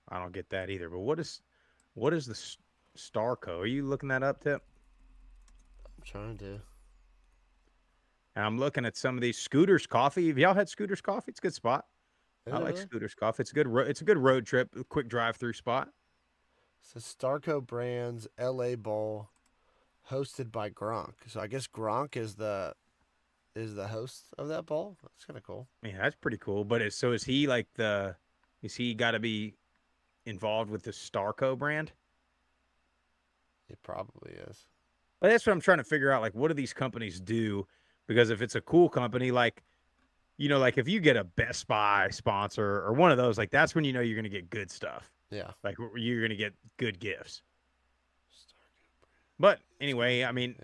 I don't get that either. But what is the Starco? Are you looking that up, Tip? I'm trying to. And I'm looking at some of these. Scooter's Coffee. Have y'all had Scooter's Coffee? It's a good spot. I like Scooter's Coffee. It's a good road trip, a quick drive-through spot. So Starco Brands LA Bowl, hosted by Gronk. So I guess Gronk is the host of that bowl. That's kind of cool. Yeah, that's pretty cool. But is he got to be involved with the Starco brand? It probably is. But that's what I'm trying to figure out. Like, what do these companies do? Because if it's a cool company, like, like if you get a Best Buy sponsor or one of those, like that's when you're going to get good stuff. Yeah. Like you're going to get good gifts. But anyway, I mean,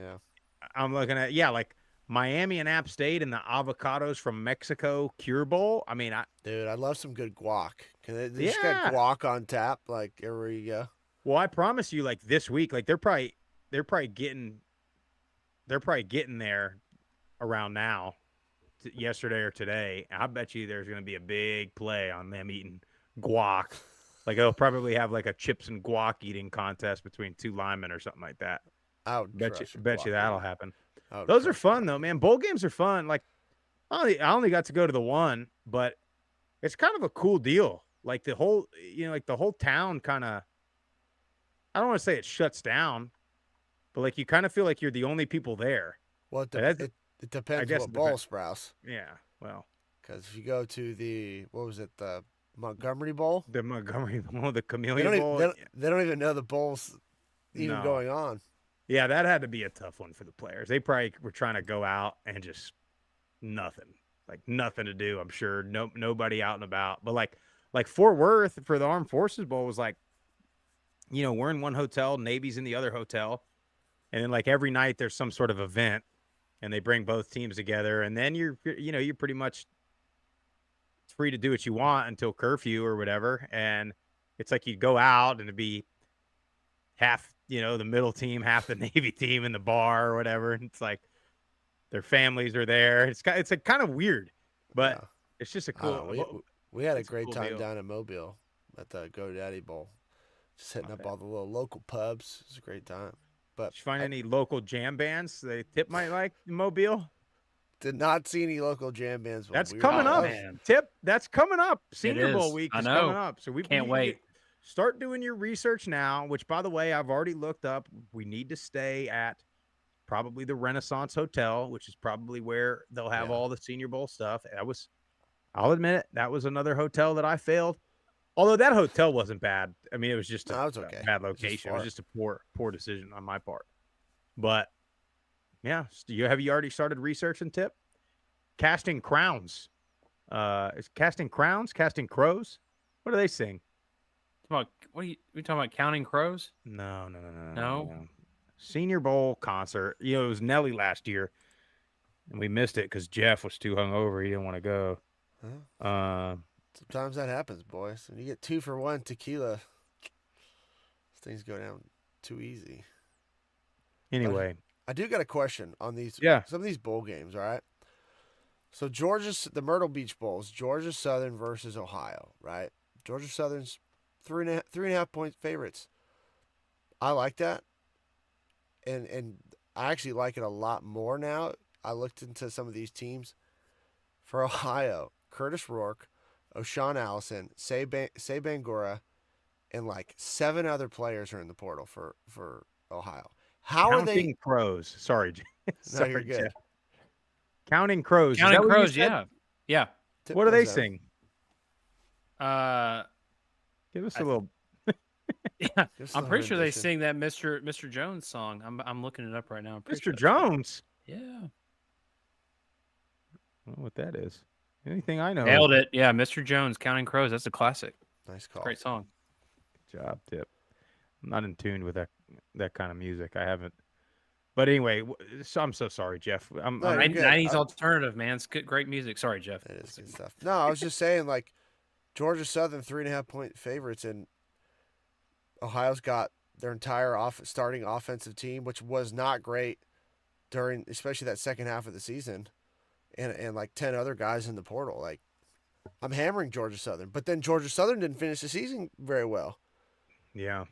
I'm looking at, like Miami and App State and the avocados from Mexico Cure Bowl. I mean, I love some good guac. They just got guac on tap. Like, here you go. Well, I promise you, like this week, like they're probably getting there around now, yesterday or today. I bet you there's going to be a big play on them eating guac. Like they'll probably have like a chips and guac eating contest between 2 linemen or something like that. I bet you that'll happen. Those are fun though, man. Bowl games are fun. Like I only got to go to the one, but it's kind of a cool deal. Like the whole, like the whole town kind of, I don't want to say it shuts down, but like you kind of feel like you're the only people there. Well, it depends what bowl, Sprouse. Yeah, well, because if you go to the Montgomery Bowl, the Chameleon Bowl, they don't even know the bowl's even going on. Yeah, that had to be a tough one for the players. They probably were trying to go out and just nothing to do. I'm sure nobody out and about. But like Fort Worth for the Armed Forces Bowl was like, we're in one hotel, Navy's in the other hotel, and then like every night there's some sort of event, and they bring both teams together, and then you're pretty much free to do what you want until curfew or whatever. And it's like you'd go out and it'd be half, the middle team, half the Navy team in the bar or whatever. And it's like their families are there. It's a kind of weird, but it's just a cool. We had a great time down in Mobile at the GoDaddy Bowl, just hitting up all the little local pubs. It was a great time. But did you find any local jam bands Tip might like in Mobile? Did not see any local jam bands. That's coming up. Man. Tip. That's coming up. Senior Bowl is. week I is know. coming up. So we Can't need to wait. start doing your research now, which, by the way, I've already looked up. We need to stay at probably the Renaissance Hotel, which is probably where they'll have all the Senior Bowl stuff. I'll admit it, that was another hotel that I failed. Although that hotel wasn't bad. I mean, it was just a bad location. It was just a poor decision on my part. But yeah, have you already started researching, Tip? Casting Crowns. Is Casting Crowns? Casting Crows? What do they sing? What are you talking about? Counting Crows? No. Senior Bowl concert. It was Nelly last year, and we missed it because Jeff was too hungover. He didn't want to go. Sometimes that happens, boys. When you get 2 for 1 tequila, things go down too easy. Anyway, I do got a question on these. Some of these bowl games. All right. So the Myrtle Beach Bowls, Georgia Southern versus Ohio, right? Georgia Southern's 3.5 point favorites. I like that, and I actually like it a lot more now. I looked into some of these teams. For Ohio, Curtis Rourke, O'Shawn Allison, Say Bangura, and like 7 other players are in the portal for Ohio. How are they? Counting Crows. Sorry, No, you're good. Jeff. Counting Crows. Counting Crows, yeah. What do they sing? Give us a little. Yeah, I'm pretty sure they sing that Mr. Jones song. I'm looking it up right now. Mr. Jones. Yeah. I don't know what that is. Anything I know. Nailed it. Yeah, Mr. Jones, Counting Crows. That's a classic. Nice call. Great song. Good job, Tip. I'm not in tune with that kind of music. I haven't. But anyway, so I'm so sorry, Jeff. 90s alternative, man. It's great music. Sorry, Jeff. It is good stuff. No, I was just saying, like, Georgia Southern 3.5 point favorites, and Ohio's got their entire starting offensive team, which was not great during, especially that second half of the season, and like 10 other guys in the portal. Like, I'm hammering Georgia Southern, but then Georgia Southern didn't finish the season very well. Yeah.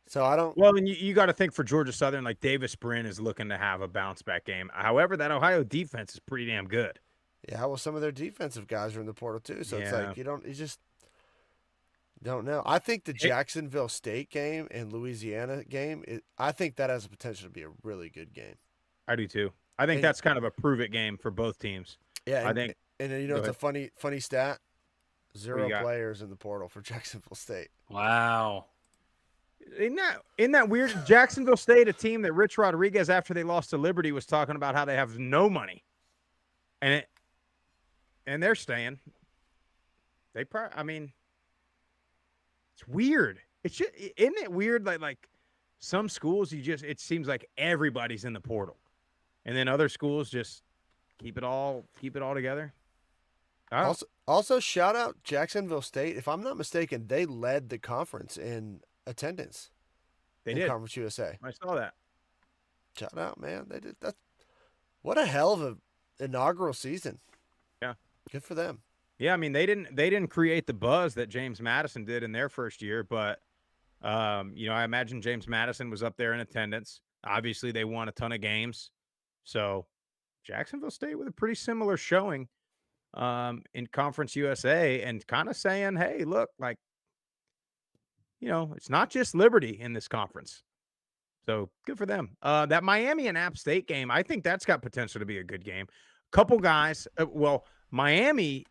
So I don't. Well, and you got to think for Georgia Southern, like Davis Brin is looking to have a bounce back game. However, that Ohio defense is pretty damn good. Yeah, well, some of their defensive guys are in the portal too. So it's like you just don't know. I think the Jacksonville State game and Louisiana game, I think that has the potential to be a really good game. I do too. I think that's kind of a prove it game for both teams. Yeah, I think. And then it's a funny stat: 0 players in the portal for Jacksonville State. Wow. Isn't that weird? Jacksonville State, a team that Rich Rodriguez, after they lost to Liberty, was talking about how they have no money, and they're staying. I mean, it's weird. It's just, isn't it weird? Like some schools, it seems like everybody's in the portal, and then other schools just keep it all together. Also, shout out Jacksonville State. If I'm not mistaken, they led the conference in attendance. They did. Conference USA. I saw that. Shout out, man. They did that. What a hell of an inaugural season. Yeah. Good for them. Yeah, I mean they didn't create the buzz that James Madison did in their first year, but I imagine James Madison was up there in attendance. Obviously, they won a ton of games. So Jacksonville State with a pretty similar showing in Conference USA, and kind of saying, hey, look, like, it's not just Liberty in this conference. So good for them. That Miami and App State game, I think that's got potential to be a good game. Couple guys. Miami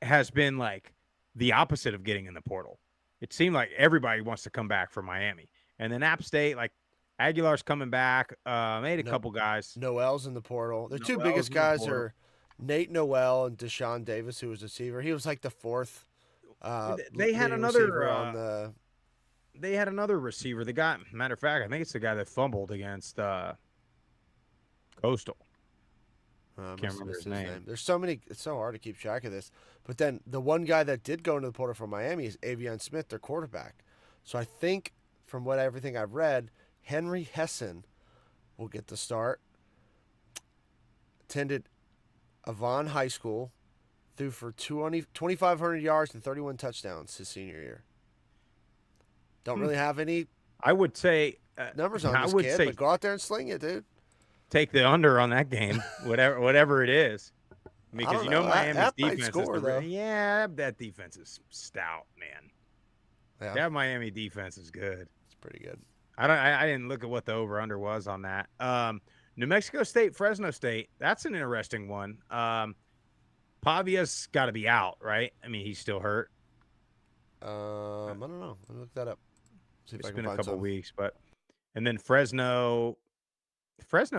has been like the opposite of getting in the portal. It seemed like everybody wants to come back for Miami. And then App State, like Aguilar's coming back. Made a couple guys. Noel's in the portal. The two biggest guys are Nate Noel and Deshaun Davis, who was a receiver. He was like the fourth. They had another They had another receiver. The guy, matter of fact, I think it's the guy that fumbled against Coastal. Can't remember his name. There's so many. It's so hard to keep track of this. But then the one guy that did go into the portal from Miami is Avion Smith, their quarterback. So I think, from everything I've read, Henry Hessen will get the start. Attended Avon High School, threw for 2,500 yards and 31 touchdowns his senior year. Don't really have any. I would say numbers on this kid, but go out there and sling it, dude. take the under on that game, whatever it is. Because Miami's that defense score, though. Yeah, that defense is stout, man. Yeah. That Miami defense is good. It's pretty good. I didn't look at what the over under was on that. New Mexico State, Fresno State. That's an interesting one. Pavia's got to be out, right? I mean, he's still hurt. I don't know. Let me look that up. See if it's I can been a find couple something. weeks, and then Fresno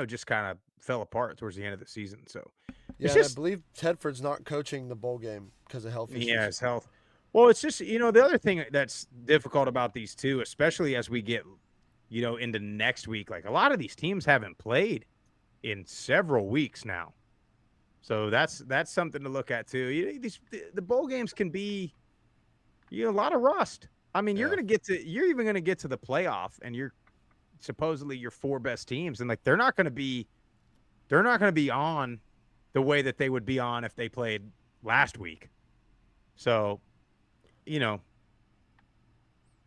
just kind of fell apart towards the end of the season. So yeah, I believe Tedford's not coaching the bowl game because of health issues. Yeah, his health. Well, it's just the other thing that's difficult about these two, especially as we get into next week. Like a lot of these teams haven't played in several weeks now, so that's something to look at too. The bowl games can be a lot of rust. I mean, you're even going to get to the playoff, and you're supposedly your 4 best teams, and like they're not going to be on the way that they would be on if they played last week. So, I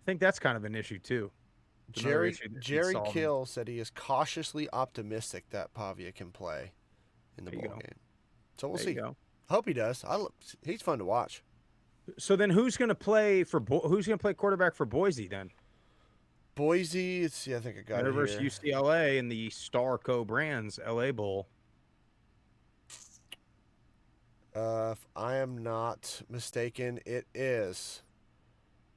think that's kind of an issue too. Jerry Kill said he is cautiously optimistic that Pavia can play in the bowl game. So we'll see. Hope he does. He's fun to watch. So then, who's going to play quarterback for Boise then? Boise, I think I got it versus UCLA in the Star Co-Brands LA Bowl. If I am not mistaken, it is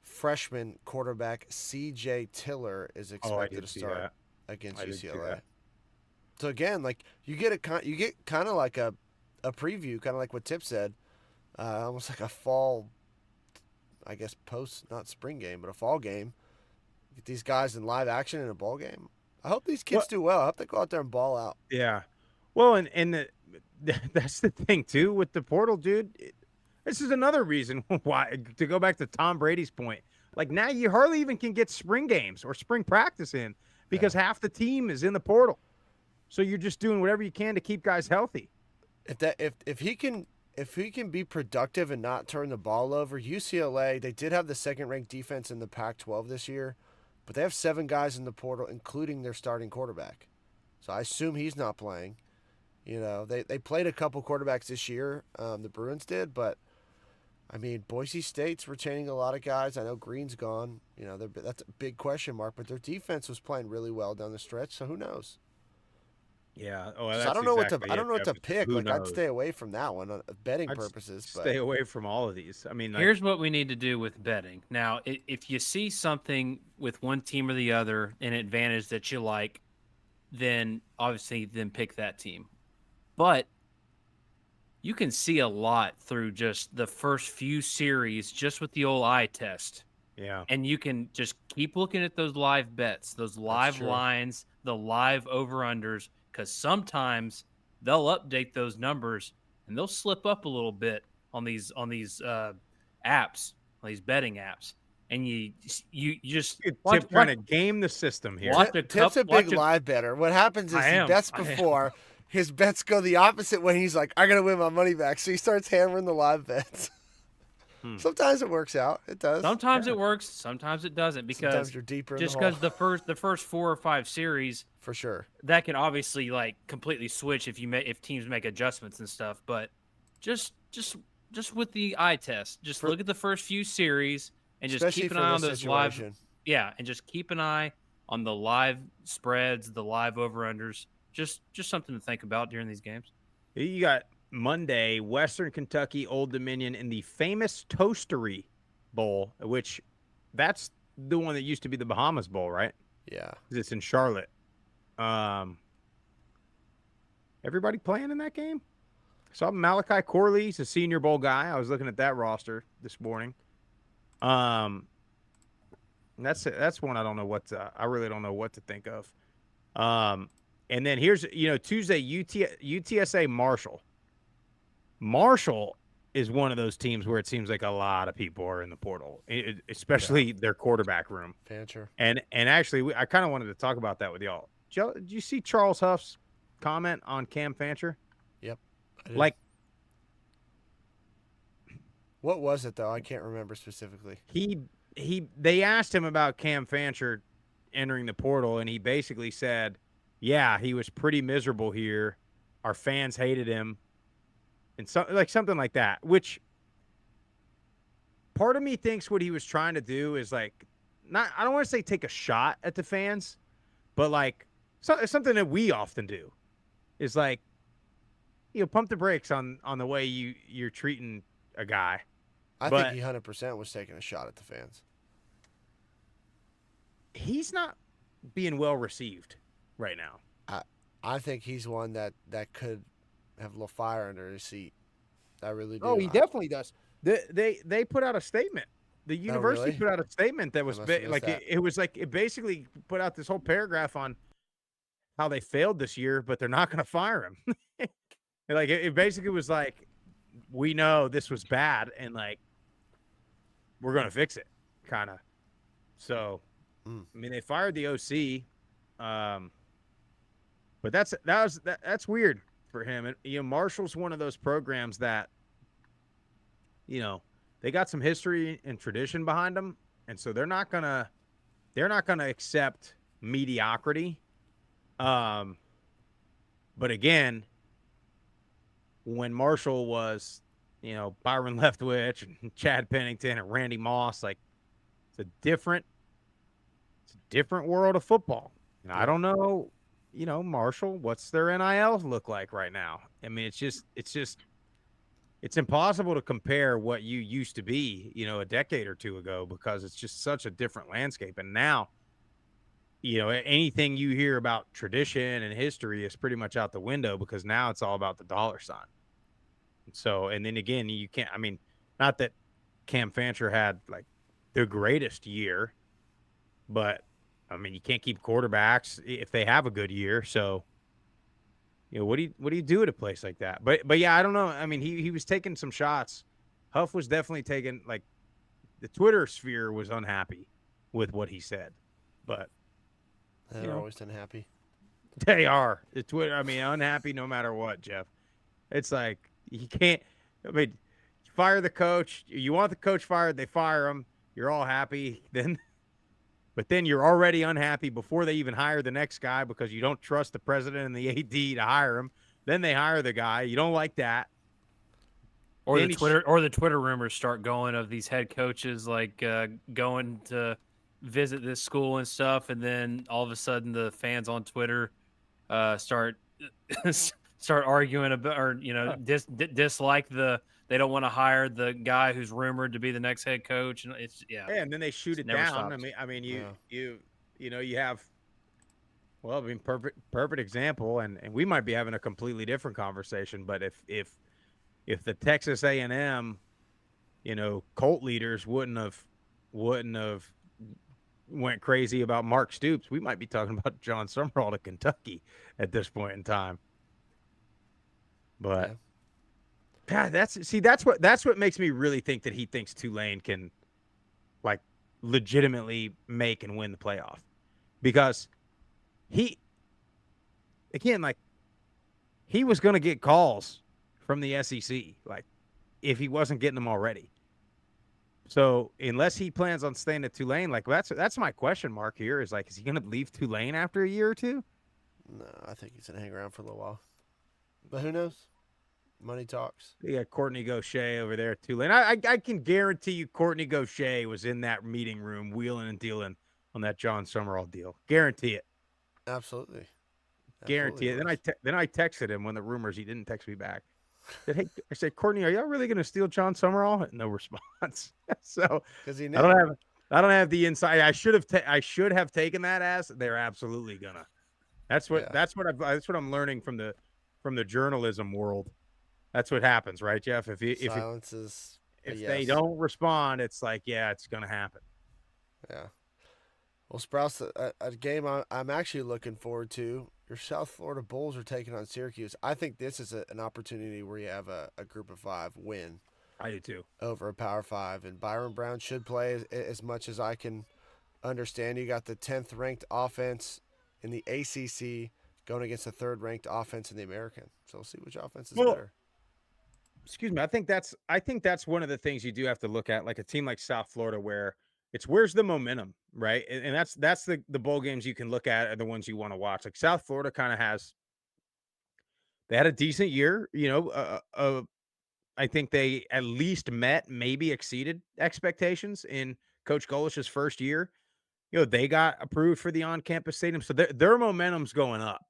freshman quarterback C.J. Tiller is expected to start against UCLA. So again, like you get kind of like a preview, kind of like what Tip said, almost like a fall, I guess not spring game, but a fall game. Get these guys in live action in a ball game. I hope these kids do well. I hope they go out there and ball out. Yeah. Well, and that's the thing too with the portal, dude. This is another reason why, to go back to Tom Brady's point, like now you hardly even can get spring games or spring practice in because half the team is in the portal. So you're just doing whatever you can to keep guys healthy. If he can be productive and not turn the ball over, UCLA, they did have the second-ranked defense in the Pac-12 this year, but they have 7 guys in the portal, including their starting quarterback. So I assume he's not playing. They played a couple quarterbacks this year, the Bruins did, but I mean, Boise State's retaining a lot of guys. I know Green's gone. That's a big question mark, but their defense was playing really well down the stretch, so who knows? Yeah. I don't know what to pick. Like I'd stay away from that one on betting purposes. Stay away from all of these. I mean, here's what we need to do with betting. Now, if you see something with one team or the other, an advantage that you like, then obviously pick that team. But you can see a lot through just the first few series, just with the old eye test. Yeah. And you can just keep looking at those live bets, those live lines, the live over-unders, because sometimes they'll update those numbers and they'll slip up a little bit on these apps, these betting apps. And you just trying to game the system here. Tip's a big live better. What happens is he bets before. His bets go the opposite way. He's like, I'm going to win my money back. So he starts hammering the live bets. Sometimes it works out. It does. Sometimes it works. Sometimes it doesn't. Because sometimes you're deeper in just the hole. because the first 4 or 5 series, for sure, that can obviously like completely switch if teams make adjustments and stuff. But just with the eye test, look at the first few series and just keep an eye on those live. Yeah, and just keep an eye on the live spreads, the live over-unders. Just something to think about during these games. You got Monday, Western Kentucky, Old Dominion in the famous Toastery Bowl, which that's the one that used to be the Bahamas Bowl, right? Yeah. It's in Charlotte. Everybody playing in that game? I saw Malachi Corley. He's a Senior Bowl guy. I was looking at that roster this morning. That's one I don't know I really don't know what to think of. And then here's, Tuesday, UTSA Marshall. Marshall is one of those teams where it seems like a lot of people are in the portal, especially their quarterback room. Fancher. And actually, I kind of wanted to talk about that with y'all. Did you see Charles Huff's comment on Cam Fancher? Yep. Like, what was it though? I can't remember specifically. They asked him about Cam Fancher entering the portal, and he basically said, yeah, he was pretty miserable here. Our fans hated him, and something like that. Which part of me thinks what he was trying to do is like, not, I don't want to say take a shot at the fans, but like something that we often do is like, pump the brakes on the way you're treating a guy. I think he 100% was taking a shot at the fans. He's not being well received right now. I think he's one that could have a little fire under his seat. I really do. Oh, he definitely does. They put out a statement. The university put out a statement that was it basically put out this whole paragraph on how they failed this year, but they're not going to fire him. Like it basically was like, we know this was bad, and like we're going to fix it, kind of. So, I mean, they fired the OC, but that's weird for him. And Marshall's one of those programs that, they got some history and tradition behind them, and so they're not gonna accept mediocrity. But again, when Marshall was, Byron Leftwich and Chad Pennington and Randy Moss, like it's a different world of football. And I don't know, Marshall, what's their NIL look like right now? I mean, it's impossible to compare what you used to be, a decade or two ago, because it's just such a different landscape. And now, anything you hear about tradition and history is pretty much out the window, because now it's all about the dollar sign. So, and then again, you can't, I mean, not that Cam Fancher had like the greatest year, but I mean, you can't keep quarterbacks if they have a good year. So, what do you do at a place like that? But yeah, I don't know. I mean, he was taking some shots. Huff was definitely taking, like, the Twitter sphere was unhappy with what he said. But they're always unhappy. They are. The Twitter, I mean, unhappy no matter what, Jeff. It's like you can't. I mean, you fire the coach. You want the coach fired, they fire him. You're all happy. But then you're already unhappy before they even hire the next guy, because you don't trust the president and the AD to hire him. Then they hire the guy. You don't like that. Or the Twitter rumors start going of these head coaches like going to visit this school and stuff, and then all of a sudden the fans on Twitter start arguing about, or dislike they don't want to hire the guy who's rumored to be the next head coach, and it's and then they shoot it down. Stops. I mean, you have, well, I mean, perfect example, and we might be having a completely different conversation, but if the Texas A&M, Colt leaders wouldn't have went crazy about Mark Stoops, we might be talking about John Summerall to Kentucky at this point in time. But God, that's what makes me really think that he thinks Tulane can, like, legitimately make and win the playoff, because he was going to get calls from the SEC, like, if he wasn't getting them already. So unless he plans on staying at Tulane, like, that's my question mark here, is like, is he going to leave Tulane after a year or two? No, I think he's going to hang around for a little while. But who knows? Money talks. You got Courtney Gaucher over there at Tulane. I can guarantee you Courtney Gaucher was in that meeting room wheeling and dealing on that John Summerall deal. Guarantee it. Absolutely. Guarantee it. Then I texted him when the rumors, he didn't text me back. I said, Courtney, are y'all really going to steal John Summerall? No response. So because I don't have the insight. I should have taken that as they're absolutely gonna. That's what I'm learning from the journalism world. That's what happens, right, Jeff? If they don't respond, it's like, yeah, it's gonna happen. Yeah. Well, Sprouse, a game I'm actually looking forward to. Your South Florida Bulls are taking on Syracuse. I think this is an opportunity where you have a Group of 5 win. I do too. Over a Power 5, and Byron Brown should play as much as I can understand. You got the 10th ranked offense in the ACC going against the 3rd ranked offense in the American. So we'll see which offense is better. Excuse me. I think that's one of the things you do have to look at, like a team like South Florida, where It's where's the momentum, right? And that's the bowl games you can look at are the ones you want to watch. Like South Florida kind of they had a decent year, I think they at least met, maybe exceeded expectations in Coach Golish's first year. They got approved for the on-campus stadium, so their momentum's going up.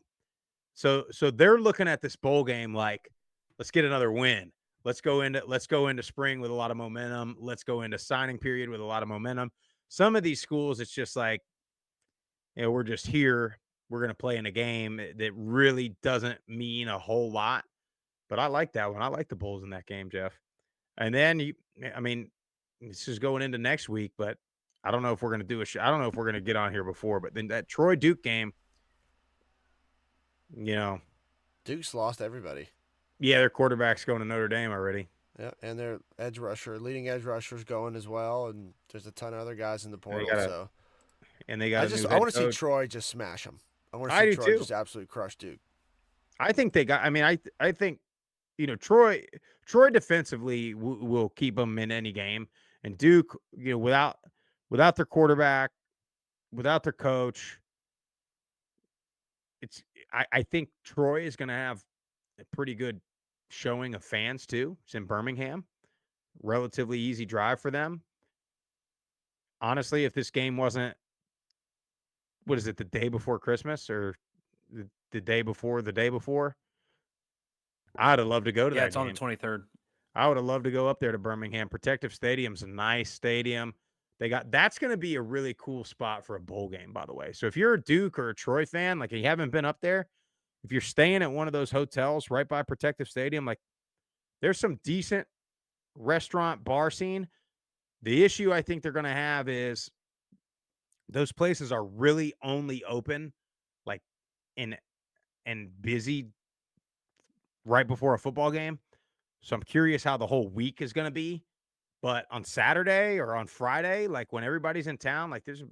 So they're looking at this bowl game like, let's get another win. Let's go into spring with a lot of momentum. Let's go into signing period with a lot of momentum. Some of these schools, it's just like, we're just here. We're going to play in a game that really doesn't mean a whole lot. But I like that one. I like the Bulls in that game, Jeff. And then this is going into next week, but I don't know if we're going to do I don't know if we're going to get on here before, but then that Troy Duke game, Duke's lost everybody. Yeah, their quarterback's going to Notre Dame already. Yeah, and their leading edge rusher's going as well, and there's a ton of other guys in the portal. I want to see Troy just smash them. I want to see Troy just absolutely crush Duke. I think they got. I think Troy defensively will keep them in any game, and Duke, without their quarterback, without their coach, I think Troy is going to have a pretty good showing of fans too. It's in Birmingham, relatively easy drive for them. Honestly, if this game wasn't, what is it, the day before Christmas or the day before the day before, I'd have loved to go to that. Yeah, it's on the 23rd. I would have loved to go up there to Birmingham. Protective Stadium's a nice stadium. That's going to be a really cool spot for a bowl game, by the way. So if you're a Duke or a Troy fan, like you haven't been up there, if you're staying at one of those hotels right by Protective Stadium, like there's some decent restaurant bar scene. The issue I think they're going to have is those places are really only open like and busy right before a football game. So I'm curious how the whole week is going to be. But on Saturday or on Friday, like when everybody's in town, like there's a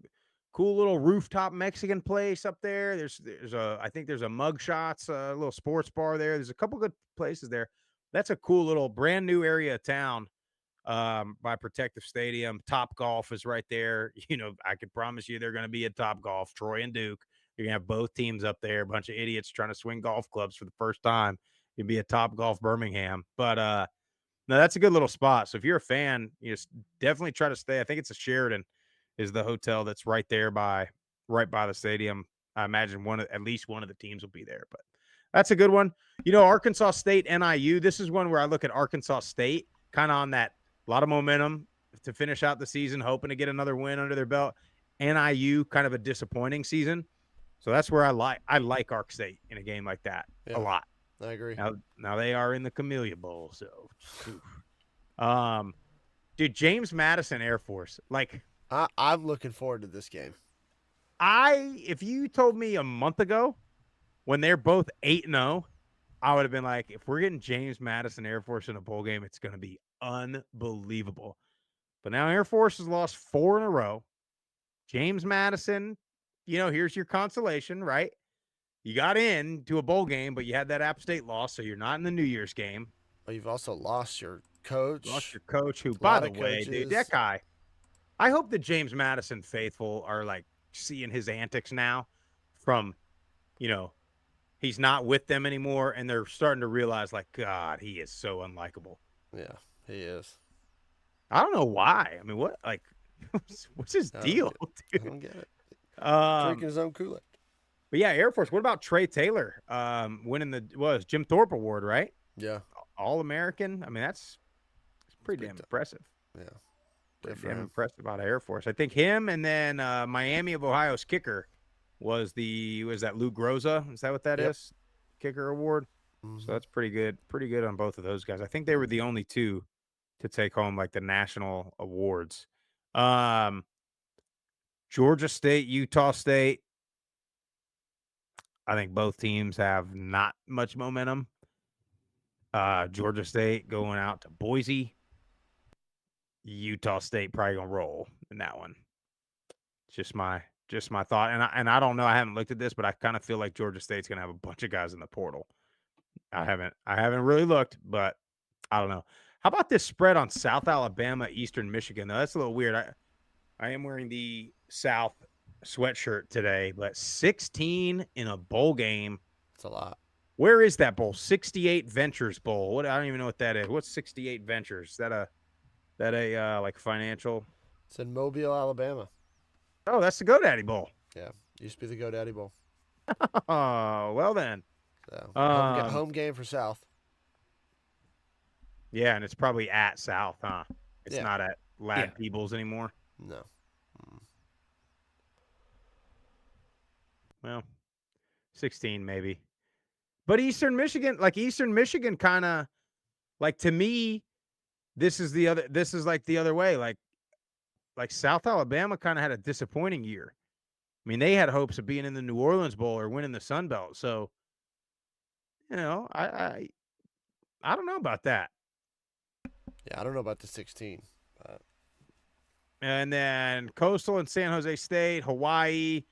cool little rooftop Mexican place up there. I think there's a Mug Shots, a little sports bar there. There's a couple good places there. That's a cool little brand new area of town by Protective Stadium. Top Golf is right there. I could promise you they're going to be at Top Golf, Troy and Duke. You're going to have both teams up there, a bunch of idiots trying to swing golf clubs for the first time. You'd be at Top Golf Birmingham. But no, that's a good little spot. So if you're a fan, definitely try to stay. I think it's a Sheridan is the hotel that's right by the stadium. I imagine at least one of the teams will be there, but that's a good one. Arkansas State, NIU. This is one where I look at Arkansas State kind of on that a lot of momentum to finish out the season, hoping to get another win under their belt. NIU, kind of a disappointing season. So that's where I like Ark State in a game like that a lot. I agree. Now they are in the Camellia Bowl, so dude, James Madison Air Force. Like I'm looking forward to this game. If you told me a month ago when they're both 8-0, I would have been like, if we're getting James Madison Air Force in a bowl game, it's going to be unbelievable. But now Air Force has lost 4 in a row. James Madison, here's your consolation, right? You got into a bowl game, but you had that App State loss, so you're not in the New Year's game. But you've also lost your coach. Who, by the way, dude, that guy. I hope the James Madison faithful are like seeing his antics now from, he's not with them anymore, and they're starting to realize, like, God, he is so unlikable. Yeah, he is. I don't know why. I mean, what's his deal, dude? I don't get it. Drinking his own Kool-Aid. But yeah, Air Force. What about Trey Taylor winning the Jim Thorpe Award, right? Yeah. All-American. I mean, that's pretty damn impressive. Yeah. Pretty damn impressive about Air Force. I think him and then Miami of Ohio's kicker was that Lou Groza? Is that what that is? Kicker award. Mm-hmm. So that's pretty good. Pretty good on both of those guys. I think they were the only two to take home like the national awards. Georgia State, Utah State. I think both teams have not much momentum. Georgia State going out to Boise. Utah State probably gonna roll in that one. Just my thought, and I don't know. I haven't looked at this, but I kind of feel like Georgia State's gonna have a bunch of guys in the portal. I haven't really looked, but I don't know. How about this spread on South Alabama, Eastern Michigan? Though that's a little weird. I am wearing the South sweatshirt today, but 16 in a bowl game. It's a lot. Where is that bowl? 68 Ventures Bowl. What? I don't even know what that is. What's 68 Ventures? Is that a like financial? It's in Mobile, Alabama. Oh, that's the GoDaddy Bowl. Yeah, used to be the GoDaddy Bowl. Oh, well then. So home game for South. Yeah, and it's probably at South, huh? It's not at Lad Peebles anymore. No. Well, 16 maybe. But Eastern Michigan kind of, like, to me, this is like the other way. Like South Alabama kind of had a disappointing year. I mean, they had hopes of being in the New Orleans Bowl or winning the Sun Belt. So, I don't know about that. Yeah, I don't know about the 16. But... And then Coastal and San Jose State, Hawaii.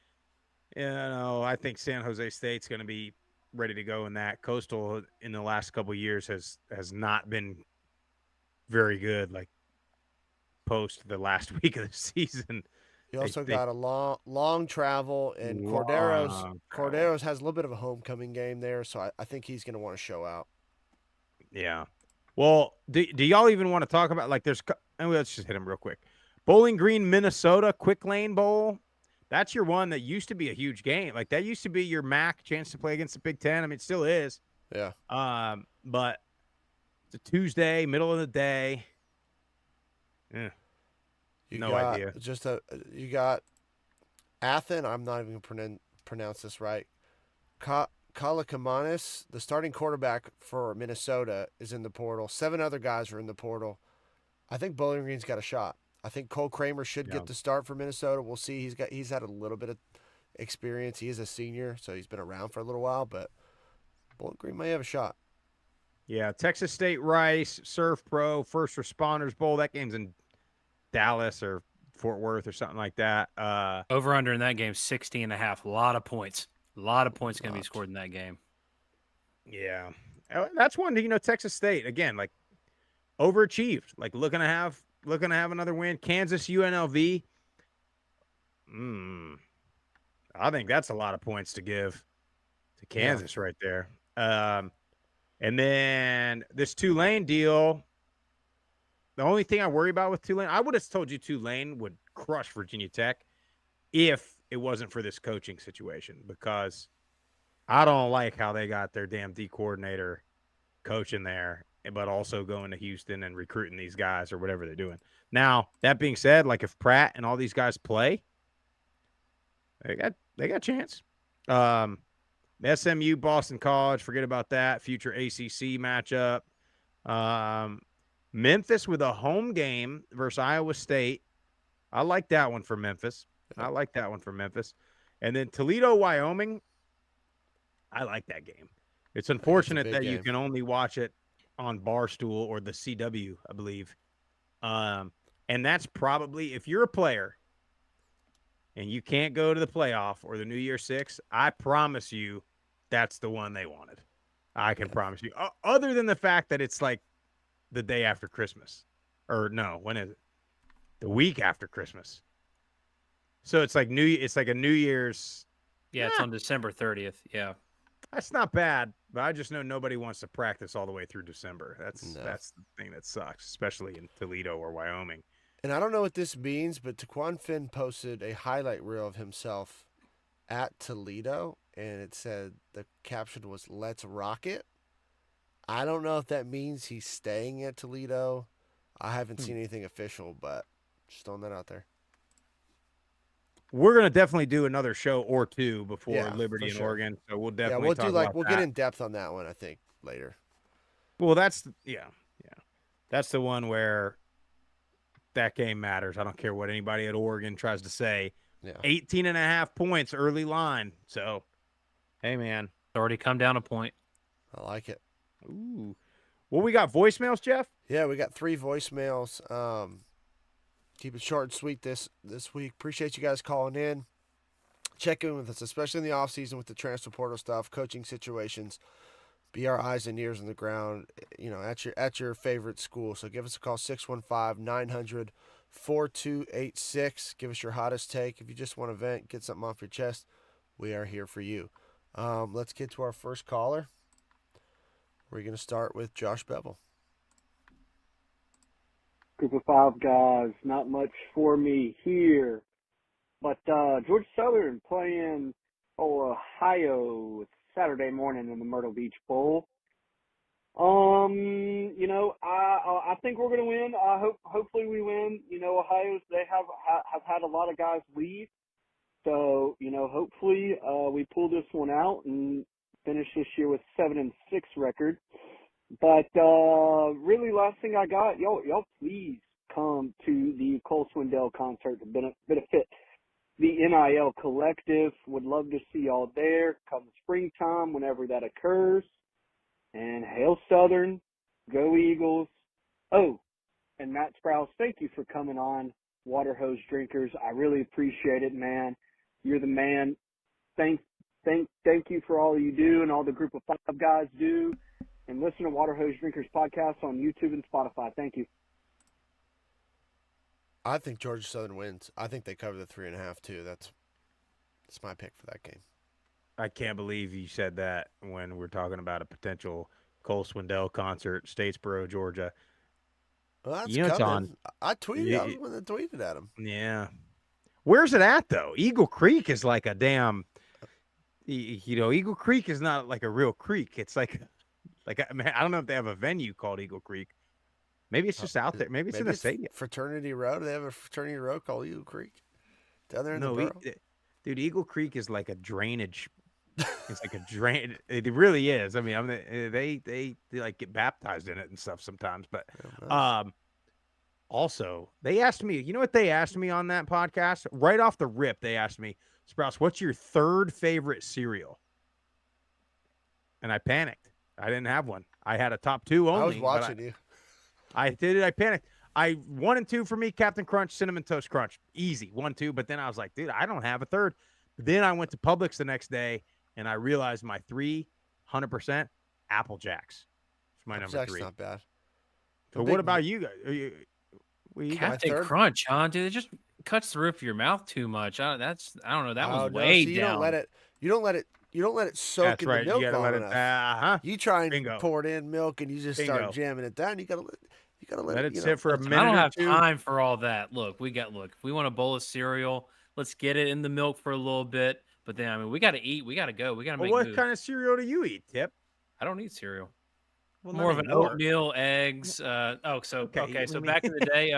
I think San Jose State's going to be ready to go in that. Coastal in the last couple of years has not been very good, like post the last week of the season. You also got a long travel, and Corderos has a little bit of a homecoming game there, so I think he's going to want to show out. Yeah. Well, do y'all even want to talk about, like, let's just hit him real quick. Bowling Green, Minnesota, Quick Lane Bowl. That's your one that used to be a huge game. Like, that used to be your MAC chance to play against the Big Ten. I mean, it still is. Yeah. But it's a Tuesday, middle of the day. Yeah. Idea. You got Athen. I'm not even going to pronounce this right. Kalakamanis, the starting quarterback for Minnesota, is in the portal. 7 other guys are in the portal. I think Bowling Green's got a shot. I think Cole Kramer should get the start for Minnesota. We'll see. He's had a little bit of experience. He is a senior, so he's been around for a little while, but Bowling Green may have a shot. Yeah, Texas State Rice, Surf Pro, First Responders Bowl. That game's in Dallas or Fort Worth or something like that. Over under in that game, 60.5. A lot of points. A lot of points going to be scored in that game. Yeah. That's one, Texas State, again, like, overachieved. Like, looking to have another win. Kansas, UNLV. I think that's a lot of points to give to Kansas right there. And then this Tulane deal, the only thing I worry about with Tulane, I would have told you Tulane would crush Virginia Tech if it wasn't for this coaching situation, because I don't like how they got their damn D coordinator coaching there, but also going to Houston and recruiting these guys or whatever they're doing. Now, that being said, like, if Pratt and all these guys play, they got a chance. SMU, Boston College, forget about that. Future ACC matchup. Memphis with a home game versus Iowa State. I like that one for Memphis. And then Toledo, Wyoming. I like that game. It's unfortunate that you can only watch it on Barstool or the CW, I believe. And that's probably, if you're a player and you can't go to the playoff or the New Year's Six, I promise you that's the one they wanted. I can promise you. Other than the fact that it's like the day after Christmas. Or no, when is it? The week after Christmas. So it's like a New Year's. Yeah, it's on December 30th. Yeah. That's not bad, but I just know nobody wants to practice all the way through December. That's the thing that sucks, especially in Toledo or Wyoming. And I don't know what this means, but Taquan Finn posted a highlight reel of himself at Toledo, and it said the caption was "Let's rock it." I don't know if that means he's staying at Toledo. I haven't seen anything official, but just throwing that out there. We're gonna definitely do another show or two before Liberty and Oregon, so we'll definitely talk about we'll get in depth on that one, I think, later. Well, that's the one where that game matters. I don't care what anybody at Oregon tries to say. 18.5 points early line. So, hey, man, it's already come down a point. I like it. Ooh, well, we got voicemails, Jeff. Yeah, we got 3 voicemails. Keep it short and sweet this week. Appreciate you guys calling in. Check in with us, especially in the offseason with the transfer portal stuff, coaching situations. Be our eyes and ears on the ground, at your favorite school. So give us a call, 615-900 4286. Give us your hottest take. If you just want to vent, get something off your chest, we are here for you. Let's get to our first caller. We're going to start with Josh Bevel. Group of 5 guys, not much for me here. But Georgia Southern playing Ohio Saturday morning in the Myrtle Beach Bowl. You know, I think we're going to win. Hopefully we win. You know, Ohio's, they have had a lot of guys leave. So, you know, hopefully we pull this one out and finish this year with 7-6 record. But really, last thing I got, y'all please come to the Cole Swindell concert to benefit the NIL Collective. Would love to see y'all there come springtime, whenever that occurs. And hail Southern, go Eagles. Oh, and Matt Sprouse, thank you for coming on, Water Hose Drinkers. I really appreciate it, man. You're the man. Thank you for all you do and all the Group of 5 guys do. And listen to Water Hose Drinkers podcast on YouTube and Spotify. Thank you. I think Georgia Southern wins. I think they cover the 3.5 too. That's my pick for that game. I can't believe you said that when we're talking about a potential Cole Swindell concert, Statesboro, Georgia. Well, that's you know, coming. John, I tweeted. I was the one that tweeted at him. Yeah. Where's it at, though? Eagle Creek is like a damn, you know, Eagle Creek is not like a real creek. It's like I mean, I don't know if they have a venue called Eagle Creek. Maybe it's just out there. Maybe it's in the stadium. Fraternity Road. They have a fraternity road called Eagle Creek down there in the borough. Dude, Eagle Creek is like a drainage. It's like a drain. It really is. I mean, they like get baptized in it and stuff sometimes. But also, they asked me. You know what they asked me on that podcast? Right off the rip, they asked me, Sprouse, what's your third favorite cereal? And I panicked. I didn't have one. I had a top 2 only. I was watching you. I did it. I panicked. 1 and 2 for me, Captain Crunch, Cinnamon Toast Crunch. Easy. 1, 2. But then I was like, dude, I don't have a third. But then I went to Publix the next day, and I realized my 100% Apple Jacks. It's my number 3. Not bad. But what about you guys? Captain Crunch, huh? Dude, it just cuts the roof of your mouth too much. I don't know. That was way down. You don't let it soak in the milk. You gotta let it. You try and pour it in milk, and you just start jamming it down. You gotta let it sit for a minute. I don't have time for all that. Look, if we want a bowl of cereal, let's get it in the milk for a little bit. But then, I mean, we got to eat. We got to go. We got to make what moves. what kind of cereal do you eat, Tip? I don't eat cereal. Well, more of an oatmeal, eggs. So back in the day,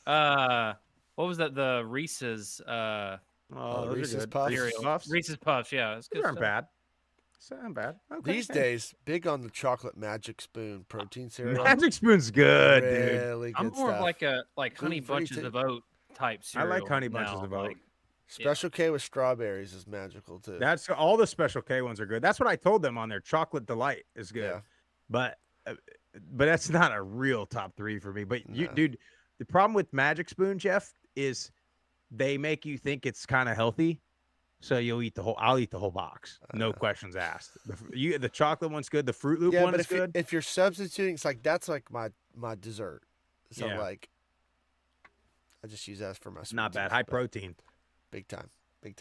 what was that? The Reese's. Reese's Puffs. Reese's Puffs. Yeah, These aren't bad. It's not bad. Okay. These days, big on the chocolate Magic Spoon protein cereal. Magic Spoon's good, really dude. I'm more stuff. of like honey bunches of oat type cereal. I like honey bunches of oat. Special K with strawberries is magical too. That's all the Special K ones are good. That's what I told them on their Chocolate Delight is good. Yeah. But that's not a real top 3 for me. But dude, the problem with Magic Spoon, Jeff, is they make you think it's kind of healthy. So I'll eat the whole box. No questions asked. The chocolate one's good. The Fruit Loop one is good. If you're substituting, it's like that's like my dessert. So like I just use that for my not bad. High protein. Big time.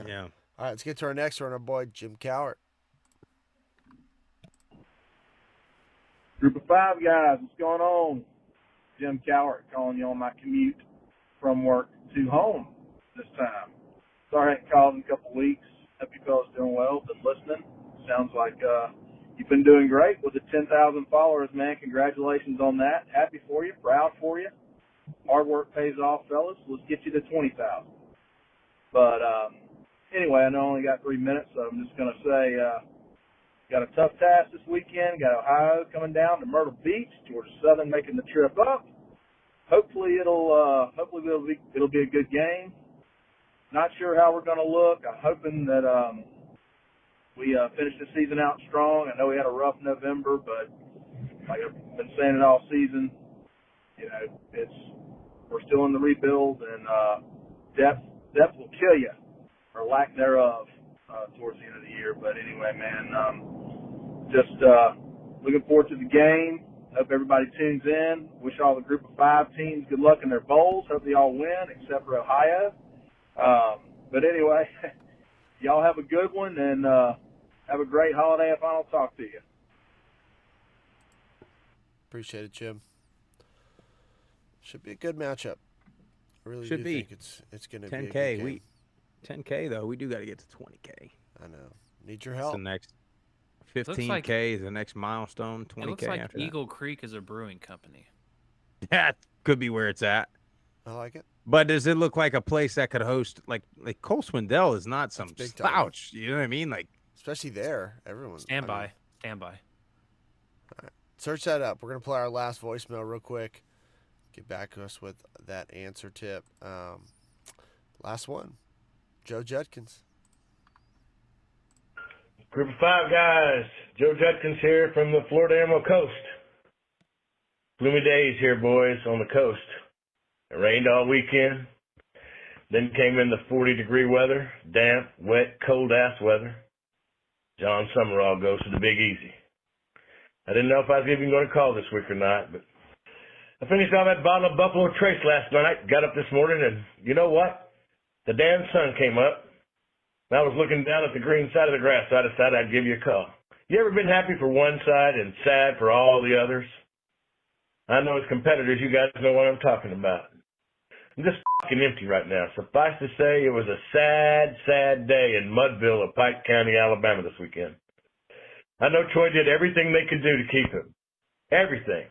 Yeah. All right, let's get to our next one. Our boy Jim Cowart. Group of 5 guys, what's going on? Jim Cowart calling you on my commute from work to home this time. Sorry I haven't called in a couple weeks. Hope you fellas doing well. Been listening. Sounds like you've been doing great with the 10,000 followers, man. Congratulations on that. Happy for you. Proud for you. Hard work pays off, fellas. Let's get you to 20,000. But anyway, I know I only got 3 minutes, so I'm just going to say got a tough task this weekend. Got Ohio coming down to Myrtle Beach. Georgia Southern making the trip up. Hopefully it'll be a good game. Not sure how we're going to look. I'm hoping that we finish the season out strong. I know we had a rough November, but like I've been saying it all season, you know, we're still in the rebuild, and depth will kill you, or lack thereof, towards the end of the year. But anyway, man, just looking forward to the game, Hope everybody tunes in. Wish all the Group of 5 teams good luck in their bowls. Hope they all win, except for Ohio. But anyway, y'all have a good one, and have a great holiday if I don't talk to you. Appreciate it, Jim. Should be a good matchup. I really Should think it's going to be a good 10K. game. 10K though. We do got to get to 20K. I know. Need your help. The next 15K is the next milestone. 20K. It looks like after Eagle Creek is a brewing company. That could be where it's at. I like it. But does it look like a place that could host like Cole Swindell is not some big slouch? You know what I mean? Like, especially there, everyone. Stand by. All right. Search that up. We're gonna play our last voicemail real quick. Get back to us with that answer tip. Last one, Joe Judkins. Group of 5 guys. Joe Judkins here from the Florida Emerald Coast. Gloomy days here, boys, on the coast. It rained all weekend. Then came in the 40-degree weather, damp, wet, cold-ass weather. John Summerall goes to the Big Easy. I didn't know if I was even going to call this week or not, but I finished all that bottle of Buffalo Trace last night, got up this morning, and you know what? The damn sun came up. And I was looking down at the green side of the grass, so I decided I'd give you a call. You ever been happy for one side and sad for all the others? I know as competitors, you guys know what I'm talking about. I'm just fucking empty right now. Suffice to say, it was a sad, sad day in Mudville of Pike County, Alabama this weekend. I know Troy did everything they could do to keep him. Everything.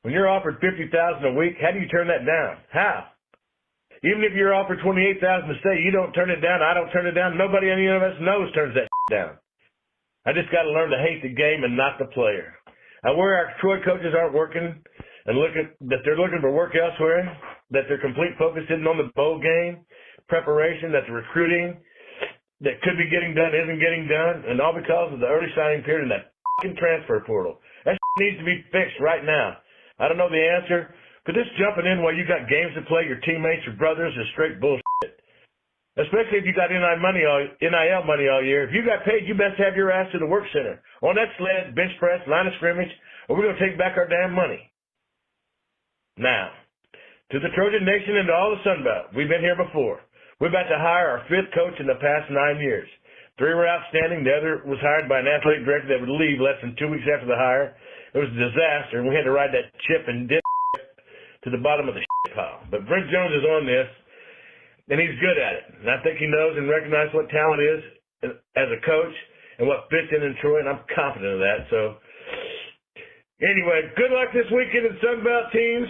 When you're offered $50,000 a week, how do you turn that down? How? Even if you're offered $28,000 to stay, you don't turn it down, I don't turn it down, nobody any of us knows turns that down. I just got to learn to hate the game and not the player. Where our Troy coaches aren't working and that they're looking for work elsewhere, that their complete focus isn't on the bowl game, preparation, that the recruiting that could be getting done isn't getting done, and all because of the early signing period and that fucking transfer portal. That needs to be fixed right now. I don't know the answer, but this jumping in while you got games to play, your teammates, your brothers, is straight bullshit. Especially if you got NIL money all year. If you got paid, you best have your ass to the work center. On that sled, bench press, line of scrimmage, or we're going to take back our damn money. Now, to the Trojan Nation and to all the Sun Belt, we've been here before. We're about to hire our 5th coach in the past 9 years. 3 were outstanding. The other was hired by an athletic director that would leave less than 2 weeks after the hire. It was a disaster, and we had to ride that chip and dip to the bottom of the shit pile. But Brent Jones is on this, and he's good at it. And I think he knows and recognizes what talent is as a coach and what fits in Troy, and I'm confident of that. So, anyway, good luck this weekend in Sun Belt teams.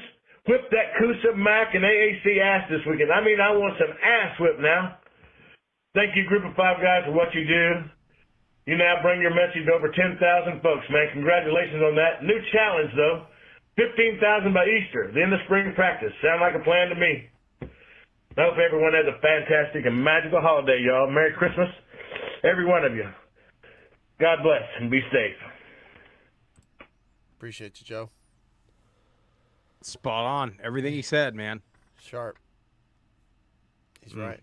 Whip that Coosa, Mac, and AAC ass this weekend. I mean, I want some ass whip now. Thank you, Group of 5 guys, for what you do. You now bring your message to over 10,000 folks, man. Congratulations on that. New challenge, though. 15,000 by Easter, the end of spring practice. Sound like a plan to me. I hope everyone has a fantastic and magical holiday, y'all. Merry Christmas, every one of you. God bless and be safe. Appreciate you, Joe. Spot on. Everything he said, man. Sharp. He's right.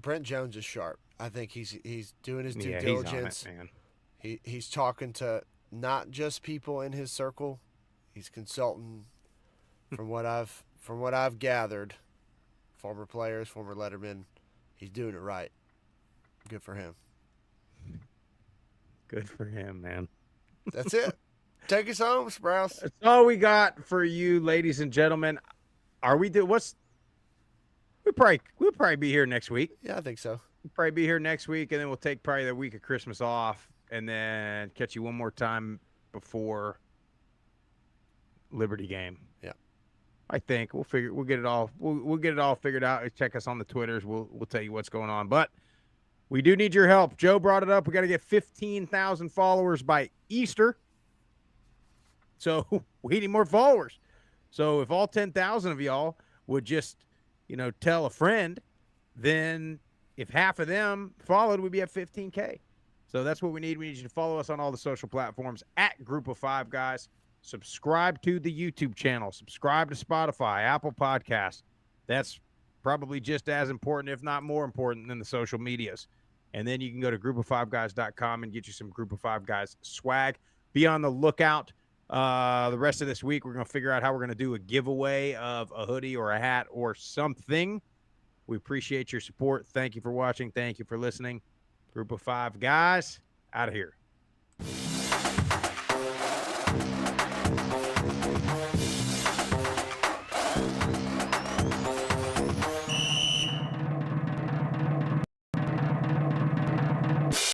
Brent Jones is sharp. I think he's doing his due diligence. He's on it, man. He's talking to not just people in his circle. He's consulting from what I've gathered. Former players, former lettermen. He's doing it right. Good for him. Good for him, man. That's it. Take us home, Sprouse. That's all we got for you, ladies and gentlemen. We'll probably be here next week. Yeah, I think so. We'll probably be here next week, and then we'll take probably the week of Christmas off, and then catch you one more time before Liberty game. Yeah, I think we'll get it all. We'll get it all figured out. Check us on the Twitters. We'll tell you what's going on. But we do need your help. Joe brought it up. We got to get 15,000 followers by Easter. So we need more followers. So if all 10,000 of y'all would just, tell a friend, then if half of them followed, we'd be at 15K. So that's what we need. We need you to follow us on all the social platforms at Group of 5 Guys. Subscribe to the YouTube channel. Subscribe to Spotify, Apple Podcasts. That's probably just as important, if not more important, than the social medias. And then you can go to group of 5guys.com and get you some Group of 5 Guys swag. Be on the lookout The rest of this week, we're going to figure out how we're going to do a giveaway of a hoodie or a hat or something. We appreciate your support. Thank you for watching. Thank you for listening. Group of 5 guys, out of here.